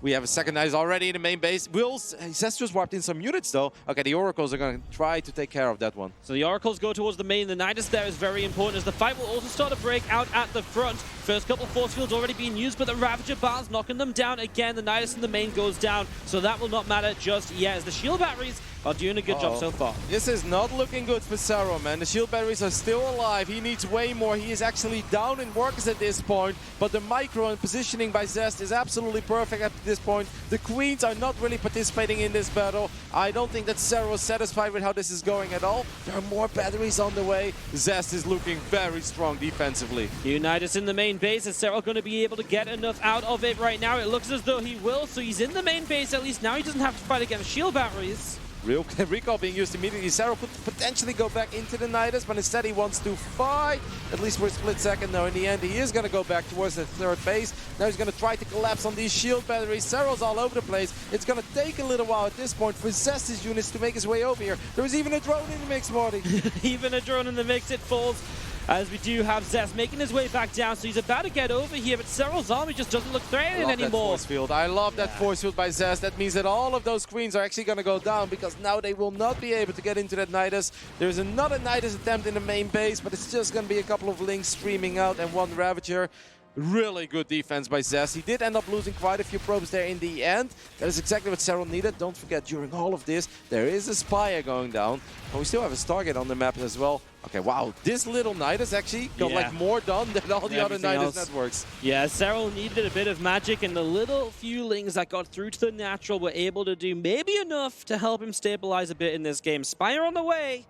We have a second Nidus already in the main base. Zest just warped in some units, though. Okay, the Oracles are going to try to take care of that one. So the Oracles go towards the main. The Nidus there is very important as the fight will also start to break out at the front. First couple of force fields already being used, but the Ravager Bar's knocking them down again. The Nidus in the main goes down, so that will not matter just yet as the shield batteries are doing a good job so far. This is not looking good for Serral, man. The shield batteries are still alive. He needs way more. He is actually down in workers at this point, but the micro and positioning by Zest is absolutely perfect at this point. The Queens are not really participating in this battle. I don't think that Serral is satisfied with how this is going at all. There are more batteries on the way. Zest is looking very strong defensively. Nidus in the main base. Is Serral going to be able to get enough out of it right now? It looks as though he will, so he's in the main base at least. Now he doesn't have to fight against shield batteries. Real recall being used immediately. Serral could potentially go back into the Nidus, but instead he wants to fight, at least for a split second. Though in the end, he is going to go back towards the third base. Now he's going to try to collapse on these shield batteries. Serral's all over the place. It's going to take a little while at this point for Zest's units to make his way over here. There is even a drone in the mix, Marty. Even a drone in the mix, it falls. As we do have Zest making his way back down, so he's about to get over here, but Serral's army just doesn't look threatening anymore. Force field. I love that force field by Zest. That means that all of those Queens are actually going to go down because now they will not be able to get into that Nidus. There's another Nidus attempt in the main base, but it's just going to be a couple of Lynx streaming out and 1 Ravager. Really good defense by Zest. He did end up losing quite a few probes there in the end. That is exactly what Serral needed. Don't forget, during all of this, there is a Spire going down. But we still have a Stargate on the map as well. Okay, wow, this little Nidus actually got like more done than all the other Nidus networks. Yeah, Serral needed a bit of magic, and the little few lings that got through to the natural were able to do maybe enough to help him stabilize a bit in this game. Spire on the way.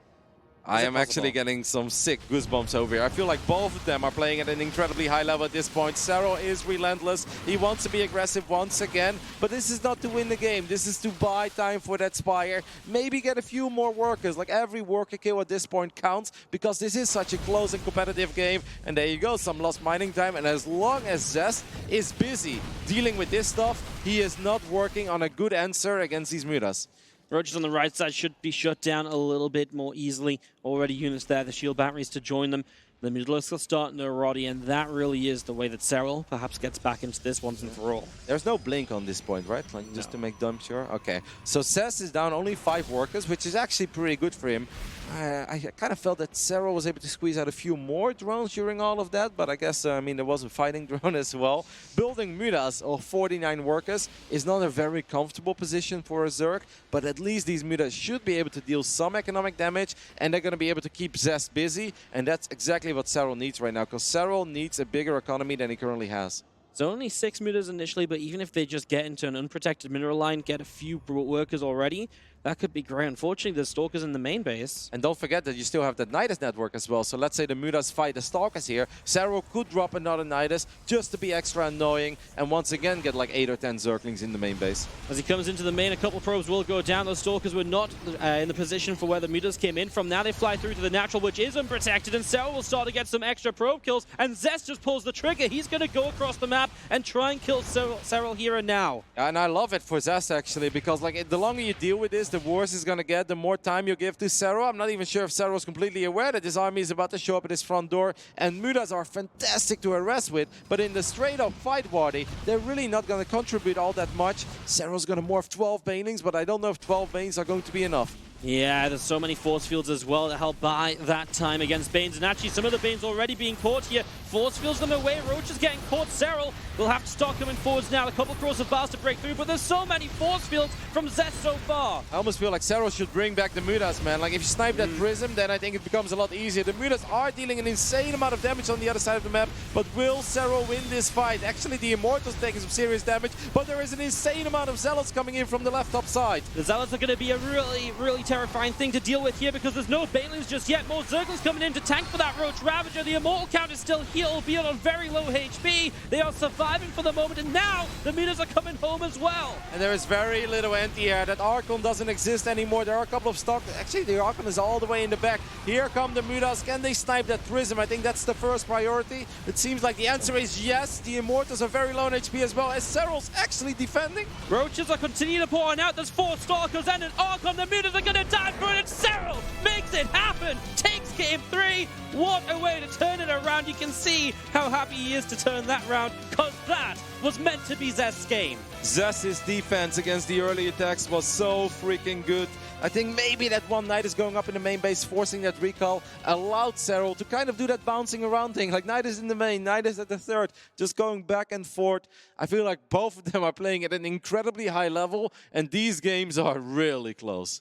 I am actually getting some sick goosebumps over here. I feel like both of them are playing at an incredibly high level at this point. Serral is relentless. He wants to be aggressive once again, but this is not to win the game. This is to buy time for that Spire. Maybe get a few more workers. Like every worker kill at this point counts, because this is such a close and competitive game. And there you go, some lost mining time. And as long as Zest is busy dealing with this stuff, he is not working on a good answer against these Mutas. Roaches on the right side should be shut down a little bit more easily. Already units there, the shield batteries to join them. The Mutalisks are starting to eroddy, and that really is the way that Serral perhaps gets back into this once and for all. There's no blink on this point, right? Like just to make damn sure. Okay, so Zest is down only 5 workers, which is actually pretty good for him. I kind of felt that Serral was able to squeeze out a few more drones during all of that, but I guess, I mean, there was a fighting drone as well. Building Mutas of 49 workers is not a very comfortable position for a Zerg, but at least these Mutas should be able to deal some economic damage, and they're going to be able to keep Zest busy, and that's exactly what Serral needs right now, because Serral needs a bigger economy than he currently has. So only 6 Mutas initially, but even if they just get into an unprotected mineral line, get a few workers already, that could be great. Unfortunately, there's Stalkers in the main base. And don't forget that you still have that Nidus network as well. So let's say the Mutas fight the Stalkers here. Serral could drop another Nidus just to be extra annoying and once again get like 8 or 10 Zerglings in the main base. As he comes into the main, a couple probes will go down. Those Stalkers were not in the position for where the Mutas came in from. Now they fly through to the natural, which is unprotected, and Serral will start to get some extra probe kills, and Zest just pulls the trigger. He's going to go across the map and try and kill Serral here and now. And I love it for Zest actually, because like the longer you deal with this, the worse it's going to get, the more time you give to Serral. I'm not even sure if Serral's completely aware that this army is about to show up at his front door, and Mutas are fantastic to harass with, but in the straight-up fight, Wardy, they're really not going to contribute all that much. Serral's going to morph 12 Banelings, but I don't know if 12 Banes are going to be enough. Yeah, there's so many force fields as well to help buy that time against Banes. And actually, some of the Banes already being caught here. Force fields them away. Roach is getting caught. Serral will have to start coming forwards now. A couple cross of bars to break through, but there's so many force fields from Zest so far. I almost feel like Serral should bring back the Mutas, man. Like, if you snipe that Prism, then I think it becomes a lot easier. The Mutas are dealing an insane amount of damage on the other side of the map, but will Serral win this fight? Actually, the Immortals taking some serious damage, but there is an insane amount of Zealots coming in from the left top side. The Zealots are going to be a really, really terrifying thing to deal with here, because there's no Banelings just yet. More Zerglings coming in to tank for that Roach Ravager. The Immortal count is still here, albeit on very low HP. They are surviving for the moment, and now the Mutas are coming home as well. And there is very little anti-air. That Archon doesn't exist anymore. There are a couple of stock. Actually, the Archon is all the way in the back. Here come the Mutas. Can they snipe that Prism? I think that's the first priority. It seems like the answer is yes. The Immortals are very low on HP as well, as Serral's actually defending. Roaches are continuing to pour on out. There's 4 Stalkers and an Archon. The Mutas are going to die for it, and Serral makes it happen. Takes game 3. What a way to turn it around. You can see how happy he is to turn that round, because that was meant to be Zest's game. Zest's defense against the early attacks was so freaking good. I think maybe that one Nidus going up in the main base, forcing that recall, allowed Serral to kind of do that bouncing around thing. Like Nidus in the main, Nidus at the third, just going back and forth. I feel like both of them are playing at an incredibly high level, and these games are really close.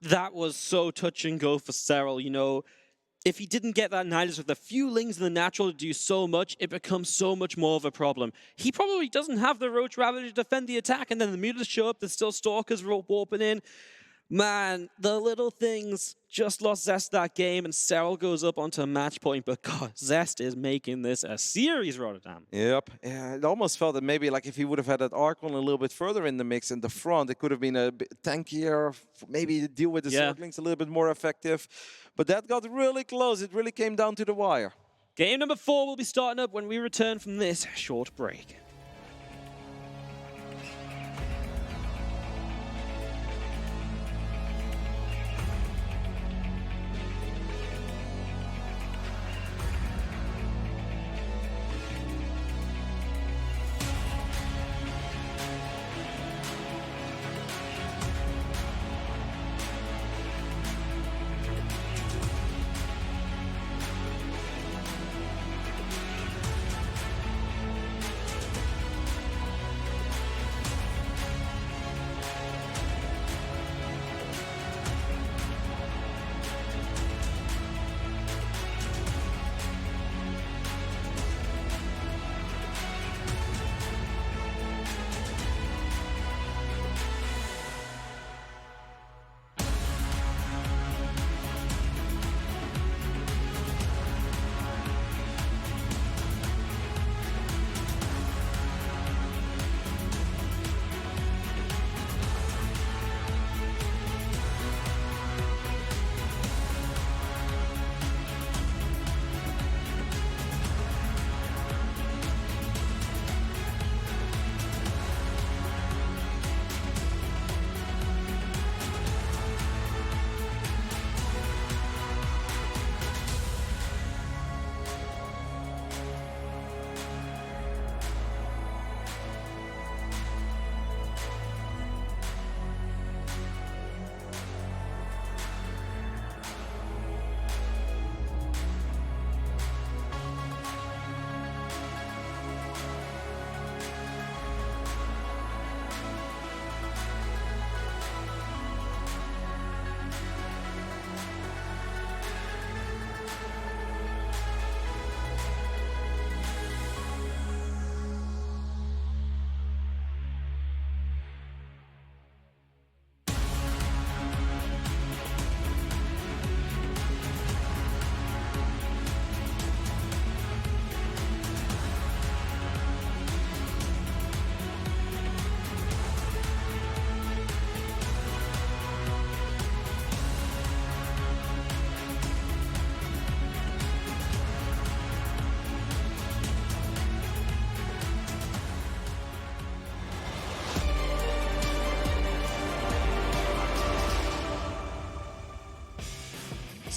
That was so touch and go for Serral. You know, if he didn't get that Nidus with a few lings in the natural to do so much, it becomes so much more of a problem. He probably doesn't have the Roach Ravager to defend the attack, and then the Mutas show up, there's still Stalkers warping in. Man, the little things just lost Zest that game, and Serral goes up onto match point, but God, Zest is making this a series, Rotterdam. Yep. Yeah, it almost felt that maybe like if he would have had that Archon a little bit further in the mix in the front, it could have been a bit tankier, maybe deal with the Zerglings a little bit more effective. But that got really close. It really came down to the wire. Game number 4 will be starting up when we return from this short break.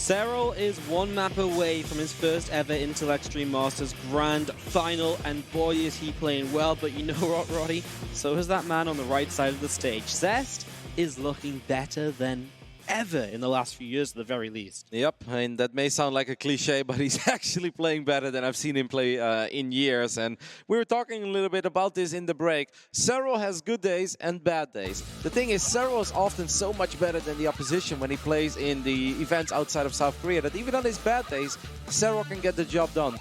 Serral is one map away from his first ever Intel Extreme Masters Grand Final, and boy is he playing well, but you know what, Roddy? So is that man on the right side of the stage. Zest is looking better than ever in the last few years at the very least. Yep, and that may sound like a cliche, but he's actually playing better than I've seen him play in years. And we were talking a little bit about this in the break. Serral has good days and bad days. The thing is, Serral is often so much better than the opposition when he plays in the events outside of South Korea that even on his bad days, Serral can get the job done.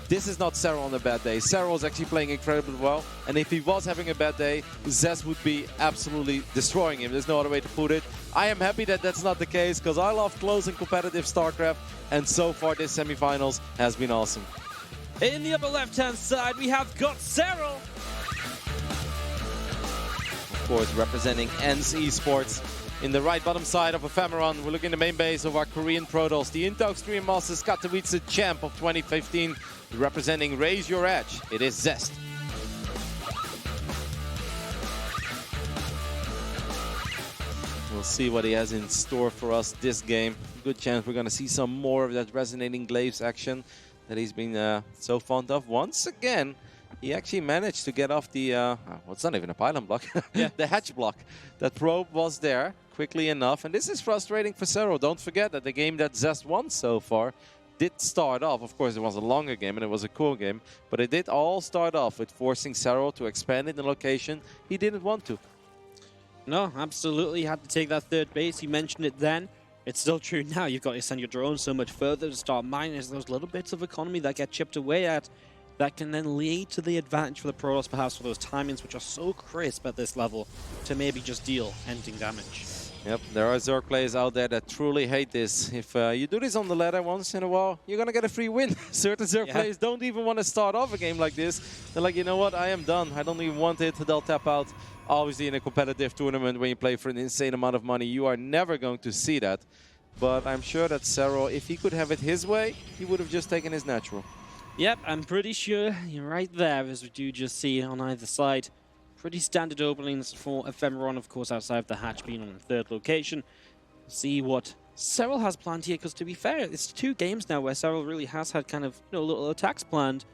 This is not Serral on a bad day. Serral is actually playing incredibly well, and if he was having a bad day, Zest would be absolutely destroying him. There's no other way to put it. I am happy that that's not the case, because I love close and competitive StarCraft, and so far this semifinals has been awesome. In the upper left-hand side, we have got Serral. Of course, representing ENS Esports. In the right bottom side of Ephemeron, we're looking at the main base of our Korean Protoss, the IEM Extreme Masters Katowice champ of 2015, representing Raise Your Edge. It is Zest. We'll see what he has in store for us this game. Good chance we're going to see some more of that resonating glaives action that he's been so fond of. Once again, he actually managed to get off the, well, it's not even a pylon block, Yeah. the hatch block. That probe was there quickly enough, and this is frustrating for Serral. Don't forget that the game that Zest won so far did start off. Of course, it was a longer game and it was a cool game, but it did all start off with forcing Serral to expand in the location he didn't want to. No, absolutely had to take that third base. You mentioned it then. It's still true now. You've got to send your drones so much further to start mining. There's those little bits of economy that get chipped away at that can then lead to the advantage for the Protoss, perhaps for those timings, which are so crisp at this level, to maybe just deal ending damage. Yep, there are Zerg players out there that truly hate this. If you do this on the ladder once in a while, you're going to get a free win. Certain Zerg players don't even want to start off a game like this. They're like, you know what, I am done. I don't even want it. They'll tap out. Obviously, in a competitive tournament, when you play for an insane amount of money, you are never going to see that. But I'm sure that Serral, if he could have it his way, he would have just taken his natural. Yep, I'm pretty sure you're right there, as we do just see on either side. Pretty standard openings for Ephemeron, of course, outside of the hatch being on the third location. See what Serral has planned here, because to be fair, it's 2 games now where Serral really has had kind of, you know, little attacks planned.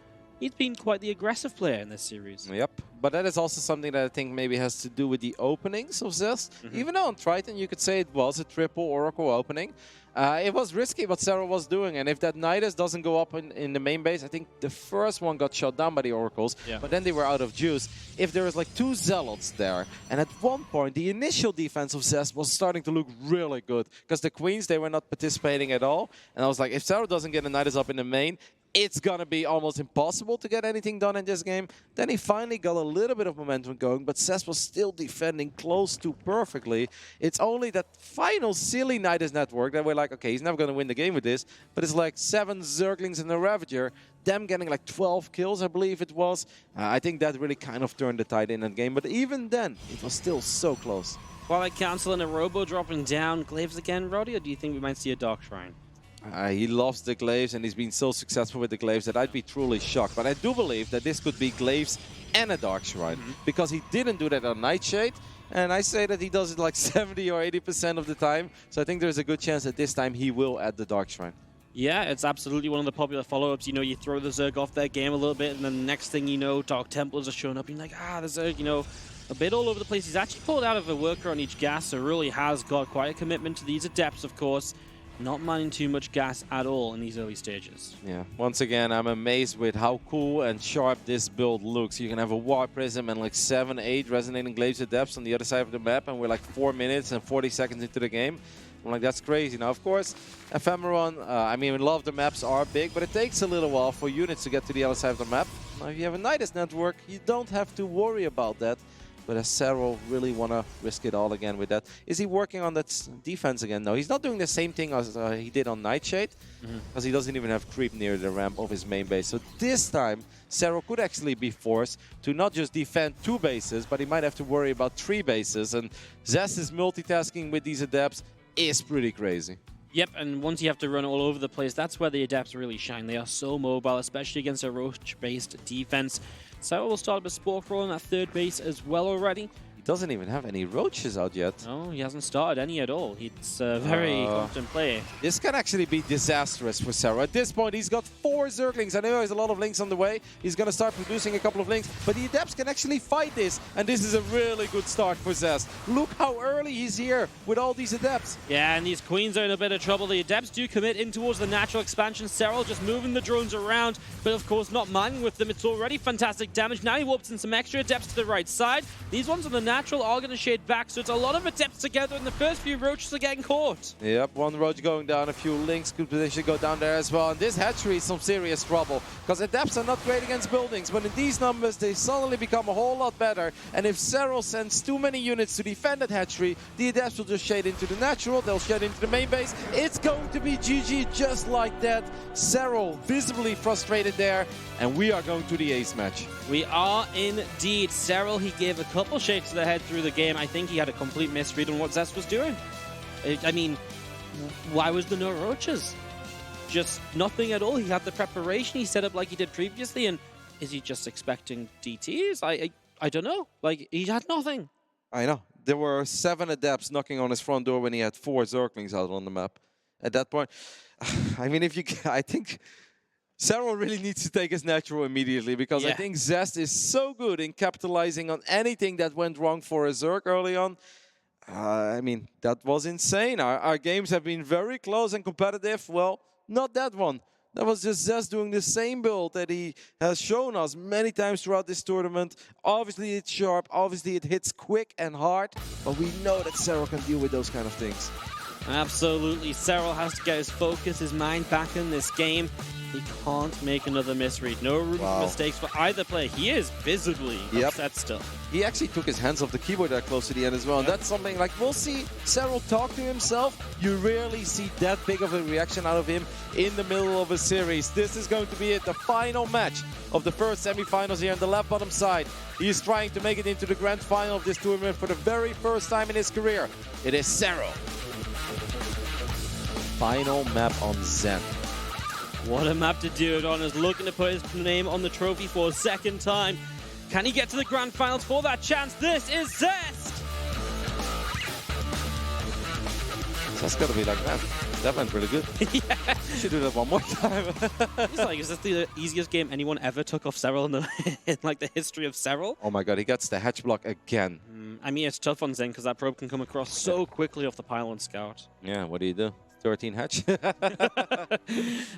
He's been quite the aggressive player in this series. Yep, but that is also something that I think maybe has to do with the openings of Zest. Even though on Triton you could say it was a triple Oracle opening, it was risky what Serral was doing, and if that Nidus doesn't go up in the main base, I think the first one got shot down by the Oracles, but then they were out of juice. If there was like 2 Zealots there, and at one point the initial defense of Zest was starting to look really good, because the Queens, they were not participating at all, and I was like, if Serral doesn't get a Nidus up in the main, it's going to be almost impossible to get anything done in this game. Then he finally got a little bit of momentum going, but Zest was still defending close to perfectly. It's only that final silly Nidus network that we're like, okay, he's never going to win the game with this, but it's like 7 Zerglings and a Ravager, them getting like 12 kills, I believe it was. I think that really kind of turned the tide in that game, but even then, it was still so close. While I cancel and a Robo dropping down, Glaives again, Roddy, or do you think we might see a Dark Shrine? He loves the Glaives, and he's been so successful with the Glaives that I'd be truly shocked. But I do believe that this could be Glaives and a Dark Shrine, because he didn't do that on Nightshade, and I say that he does it like 70 or 80% of the time. So I think there's a good chance that this time he will add the Dark Shrine. Yeah, it's absolutely one of the popular follow-ups. You know, you throw the Zerg off their game a little bit, and then the next thing you know, Dark Templars are showing up, and you're like, the Zerg, you know, a bit all over the place. He's actually pulled out of a worker on each gas, so really has got quite a commitment to these Adepts, of course. Not mining too much gas at all in these early stages. Yeah, once again, I'm amazed with how cool and sharp this build looks. You can have a War Prism and like 7, 8 Resonating Glaives Adepts on the other side of the map, and we're like 4 minutes and 40 seconds into the game. I'm like, that's crazy. Now, of course, Ephemeron, I mean, a lot of the maps are big, but it takes a little while for units to get to the other side of the map. Now, if you have a Nidus network, you don't have to worry about that. But as Serral really want to risk it all again with that. Is he working on that defense again? No, he's not doing the same thing as he did on Nightshade, because he doesn't even have creep near the ramp of his main base. So this time, Serral could actually be forced to not just defend 2 bases, but he might have to worry about 3 bases. And Zest's multitasking with these Adepts is pretty crazy. Yep, and once you have to run all over the place, that's where the Adepts really shine. They are so mobile, especially against a Roach-based defense. So we'll start up a Spore Crawl on that third base as well already. He doesn't even have any roaches out yet. No, he hasn't started any at all. He's a very confident player. This can actually be disastrous for Serral. At this point, he's got 4 Zerglings. I know he has a lot of Lings on the way. He's going to start producing a couple of Lings. But the Adepts can actually fight this. And this is a really good start for Zest. Look how early he's here with all these Adepts. Yeah, and these Queens are in a bit of trouble. The Adepts do commit in towards the natural expansion. Serral just moving the drones around, but of course not mining with them. It's already fantastic damage. Now he warps in some extra Adepts to the right side. These ones on the natural are going to shade back, so it's a lot of Adepts together, and the first few roaches are getting caught. Yep, one roach going down, a few Lings could potentially go down there as well. And this hatchery is some serious trouble, because Adepts are not great against buildings, but in these numbers they suddenly become a whole lot better. And if Serral sends too many units to defend that hatchery, the Adepts will just shade into the natural, they'll shade into the main base. It's going to be GG just like that. Serral visibly frustrated there, and we are going to the ace match. We are indeed. Serral, he gave a couple shakes to the head through the game. I think he had a complete misread on what Zest was doing. I mean, why was there no roaches? Just nothing at all. He had the preparation he set up like he did previously, and is he just expecting DTs? I don't know. Like, he had nothing. I know. There were 7 Adepts knocking on his front door when he had 4 Zerglings out on the map. At that point, I mean, I think Serral really needs to take his natural immediately, because I think Zest is so good in capitalizing on anything that went wrong for a Zerg early on. I mean, that was insane. Our games have been very close and competitive. Well, not that one. That was just Zest doing the same build that he has shown us many times throughout this tournament. Obviously, it's sharp. Obviously, it hits quick and hard. But we know that Serral can deal with those kind of things. Absolutely. Serral has to get his focus, his mind back in this game. He can't make another misread. No room for mistakes for either player. He is visibly upset still. He actually took his hands off the keyboard there close to the end as well. And that's something like, we'll see Serral talk to himself. You rarely see that big of a reaction out of him in the middle of a series. This is going to be it, the final match of the first semifinals here on the left bottom side. He is trying to make it into the grand final of this tournament for the very first time in his career. It is Serral. Final map on Zen. What a map to do it on, is looking to put his name on the trophy for a second time. Can he get to the grand finals for that chance? This is Zest! That's got to be like, man, that went really good. Yeah. Should do that one more time. He's like, is this the easiest game anyone ever took off Serral in like the history of Serral? Oh my god, he gets the hatch block again. I mean, it's tough on Zen because that probe can come across so quickly off the pylon scout. Yeah, what do you do? 13 hatch?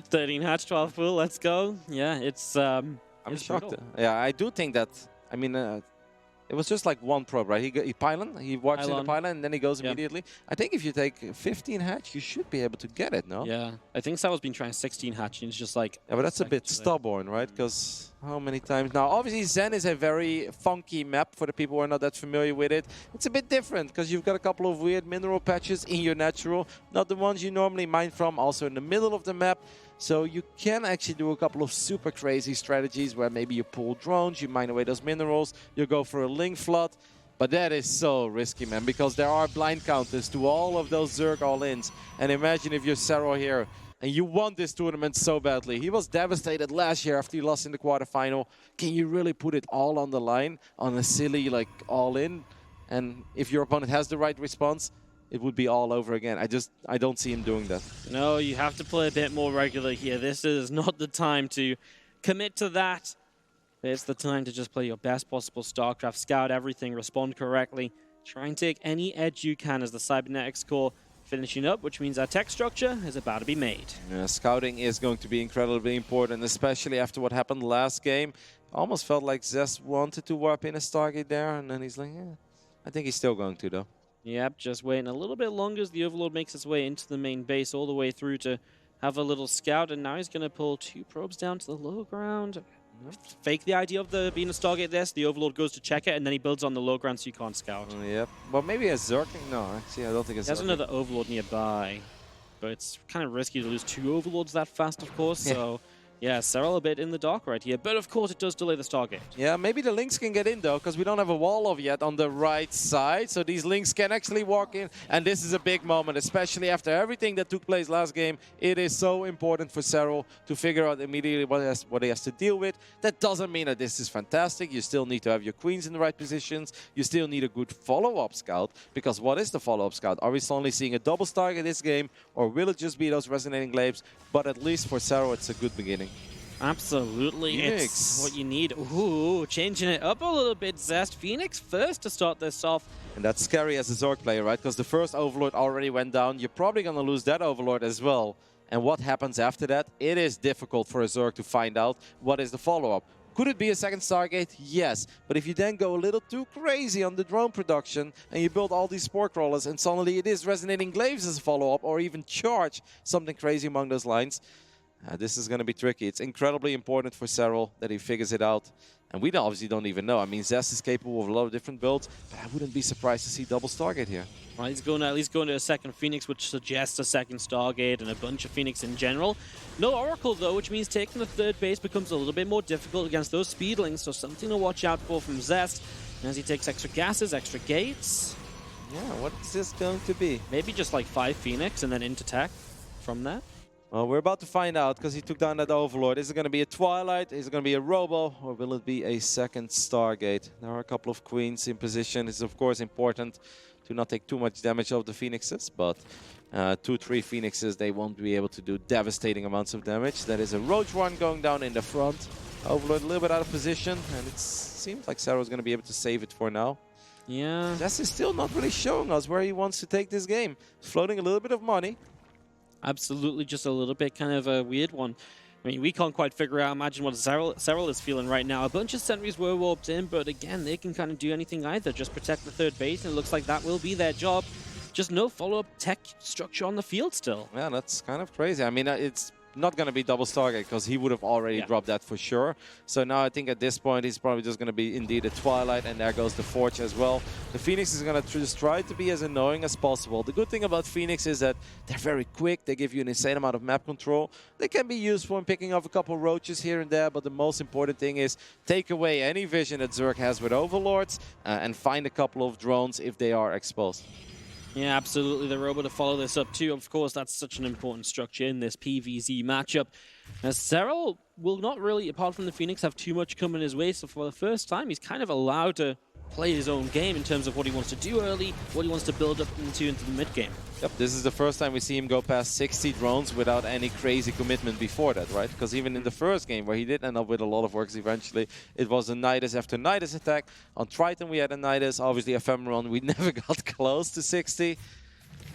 13 hatch, 12 full, let's go. Yeah, it's I'm shocked. brutal. Yeah, I do think that, I mean, it was just like one probe, right? He pylon, he walks in the pylon, and then he goes immediately. I think if you take 15 hatch, you should be able to get it, no? Yeah, I think Serral's been trying 16 hatch, and it's just like... Yeah, but that's a bit stubborn, right? Because how many times... Now, obviously, Zen is a very funky map for the people who are not that familiar with it. It's a bit different, because you've got a couple of weird mineral patches in your natural, not the ones you normally mine from, also in the middle of the map. So you can actually do a couple of super crazy strategies where maybe you pull drones, you mine away those minerals, you go for a link flood. But that is so risky, man, because there are blind counters to all of those Zerg all-ins. And imagine if you're Serral here and you want this tournament so badly. He was devastated last year after he lost in the quarterfinal. Can you really put it all on the line on a silly, like, all-in? And if your opponent has the right response, it would be all over again. I don't see him doing that. No, you have to play a bit more regular here. This is not the time to commit to that. It's the time to just play your best possible StarCraft, scout everything, respond correctly, try and take any edge you can as the cybernetics core finishing up, which means our tech structure is about to be made. Yeah, scouting is going to be incredibly important, especially after what happened last game. Almost felt like Zest wanted to warp in a Stargate there, and then he's like, yeah, I think he's still going to, though. Yep, just waiting a little bit longer as the Overlord makes its way into the main base, all the way through to have a little scout, and now he's going to pull 2 probes down to the low ground. Fake the idea of there being a Stargate there, so the Overlord goes to check it, and then he builds on the low ground so you can't scout. Yep. Well, maybe a Zerg. No, actually, I don't think it's There's another Overlord nearby, but it's kind of risky to lose 2 Overlords that fast, of course, so... Yeah, Serral a bit in the dark right here, but of course it does delay the Stargate. Yeah, maybe the Lynx can get in though, because we don't have a wall of yet on the right side. So these Lynx can actually walk in. And this is a big moment, especially after everything that took place last game. It is so important for Serral to figure out immediately what he has to deal with. That doesn't mean that this is fantastic. You still need to have your queens in the right positions. You still need a good follow-up scout. Because what is the follow-up scout? Are we suddenly seeing a double Stargate this game? Or will it just be those resonating glaives? But at least for Serral, it's a good beginning. Absolutely, Phoenix. It's what you need. Ooh, changing it up a little bit, Zest. Phoenix first to start this off. And that's scary as a Zork player, right? Because the first Overlord already went down. You're probably going to lose that Overlord as well. And what happens after that? It is difficult for a Zork to find out what is the follow-up. Could it be a second Stargate? Yes. But if you then go a little too crazy on the drone production and you build all these spore crawlers and suddenly it is resonating glaives as a follow-up or even charge something crazy among those lines, this is going to be tricky. It's incredibly important for Serral that he figures it out. And we obviously don't even know. I mean, Zest is capable of a lot of different builds, but I wouldn't be surprised to see double Stargate here. Right, he's going to at least go into a second Phoenix, which suggests a second Stargate and a bunch of Phoenix in general. No Oracle, though, which means taking the third base becomes a little bit more difficult against those Speedlings, so something to watch out for from Zest. And as he takes extra gases, extra gates. Yeah, what is this going to be? Maybe just like 5 Phoenix and then into tech from that. Well, we're about to find out because he took down that Overlord. Is it going to be a Twilight? Is it going to be a Robo? Or will it be a second Stargate? There are a couple of Queens in position. It's, of course, important to not take too much damage of the Phoenixes. But 2-3 Phoenixes, they won't be able to do devastating amounts of damage. That is a Roach one going down in the front. Overlord a little bit out of position. And it seems like Serral's going to be able to save it for now. Yeah. Zest is still not really showing us where he wants to take this game. Floating a little bit of money. Absolutely, just a little bit kind of a weird one. I mean, we can't quite figure out, imagine what Serral is feeling right now. A bunch of sentries were warped in, but again, they can kind of do anything either. Just protect the third base, and it looks like that will be their job. Just no follow-up tech structure on the field still. Yeah, that's kind of crazy. I mean, it's not going to be double Stargate because he would have already dropped that for sure. So now I think at this point he's probably just going to be indeed a Twilight, and there goes the Forge as well. The Phoenix is going to just try to be as annoying as possible. The good thing about Phoenix is that they're very quick. They give you an insane amount of map control. They can be useful in picking off a couple roaches here and there, but the most important thing is take away any vision that Zerg has with Overlords and find a couple of drones if they are exposed. Yeah, absolutely. The Robo to follow this up too. Of course, that's such an important structure in this PvZ matchup. As Serral will not really, apart from the Phoenix, have too much coming his way. So for the first time, he's kind of allowed to play his own game in terms of what he wants to do early, what he wants to build up into the mid-game. Yep, this is the first time we see him go past 60 drones without any crazy commitment before that, right? Because even in the first game, where he did end up with a lot of works eventually, it was a Nidus after Nidus attack. On Triton, we had a Nidus. Obviously, Ephemeron, we never got close to 60.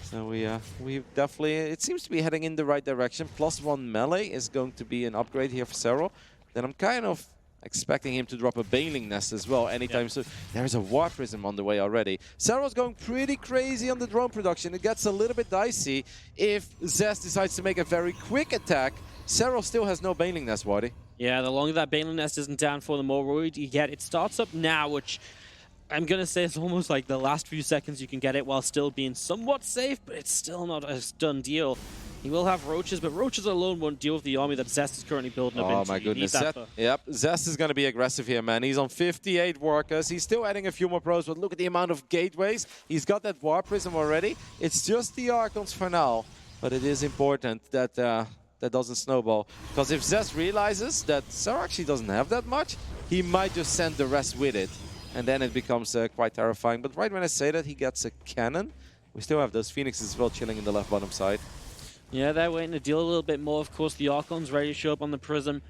So we definitely, it seems to be heading in the right direction. +1 melee is going to be an upgrade here for Serral. Then I'm kind of expecting him to drop a Baneling Nest as well anytime soon. There's a War Prism on the way already. Serral's going pretty crazy on the drone production. It gets a little bit dicey if Zest decides to make a very quick attack. Serral still has no Baneling Nest, Waddy. Yeah, the longer that Baneling Nest isn't down for, the more worried you get. It starts up now, which I'm going to say it's almost like the last few seconds you can get it while still being somewhat safe, but it's still not a done deal. He will have Roaches, but Roaches alone won't deal with the army that Zest is currently building up into. Oh my goodness. Yep, Zest is going to be aggressive here, man. He's on 58 workers. He's still adding a few more pros, but look at the amount of gateways. He's got that War Prism already. It's just the Archons for now, but it is important that that doesn't snowball. Because if Zest realizes that Serral actually doesn't have that much, he might just send the rest with it. And then it becomes quite terrifying. But right when I say that, he gets a cannon. We still have those Phoenixes as well chilling in the left bottom side. Yeah, they're waiting to deal a little bit more. Of course, the Archon's ready to show up on the Prism.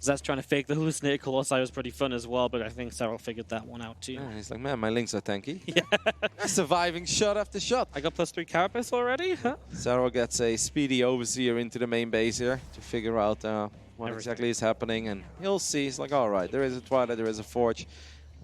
Zest trying to fake the Hallucinate Colossi was pretty fun as well, but I think Serral figured that one out too. Yeah, he's like, man, my links are tanky. Yeah. Surviving shot after shot. I got +3 Carapace already? Huh? Serral gets a speedy Overseer into the main base here to figure out what exactly is happening, and he'll see. He's like, all right, there is a Twilight, there is a Forge.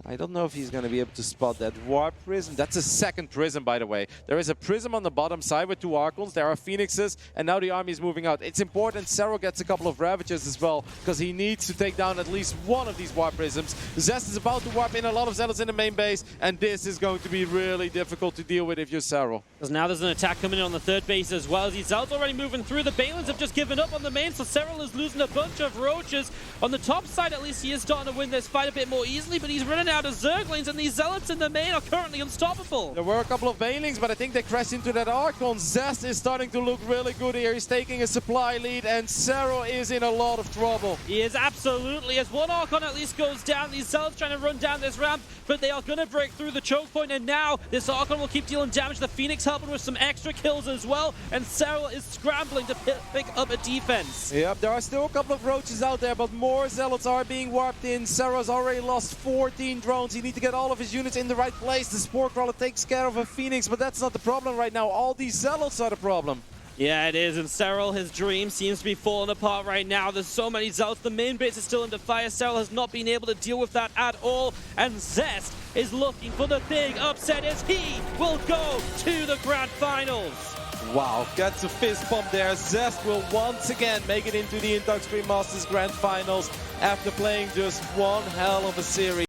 I don't know if he's going to be able to spot that warp prism. That's a second prism, by the way. There is a prism on the bottom side with 2 Archons. There are Phoenixes, and now the army is moving out. It's important Serral gets a couple of Ravagers as well, because he needs to take down at least one of these warp prisms. Zest is about to warp in a lot of Zealots in the main base, and this is going to be really difficult to deal with if you're Serral. Because now there's an attack coming in on the third base as well. These Zealots already moving through. The Balins have just given up on the main, so Serral is losing a bunch of Roaches. On the top side, at least, he is starting to win this fight a bit more easily, but he's running out of Zerglings, and these Zealots in the main are currently unstoppable. There were a couple of Banelings, but I think they crashed into that Archon. Zest is starting to look really good here. He's taking a supply lead, and Serral is in a lot of trouble. He is absolutely. As one Archon at least goes down, these Zealots trying to run down this ramp, but they are going to break through the choke point, and now this Archon will keep dealing damage. The Phoenix helping with some extra kills as well, and Serral is scrambling to pick up a defense. Yep, there are still a couple of Roaches out there, but more Zealots are being warped in. Serral's already lost 14 drones. He needs to get all of his units in the right place. The Spore Crawler takes care of a Phoenix, but that's not the problem right now. All these Zealots are the problem. Yeah, it is, and Serral, his dream seems to be falling apart right now. There's so many Zealots. The main base is still under fire. Serral has not been able to deal with that at all, and Zest is looking for the big upset as he will go to the Grand Finals. Wow, gets a fist bump there. Zest will once again make it into the Intox Stream Masters Grand Finals after playing just one hell of a series.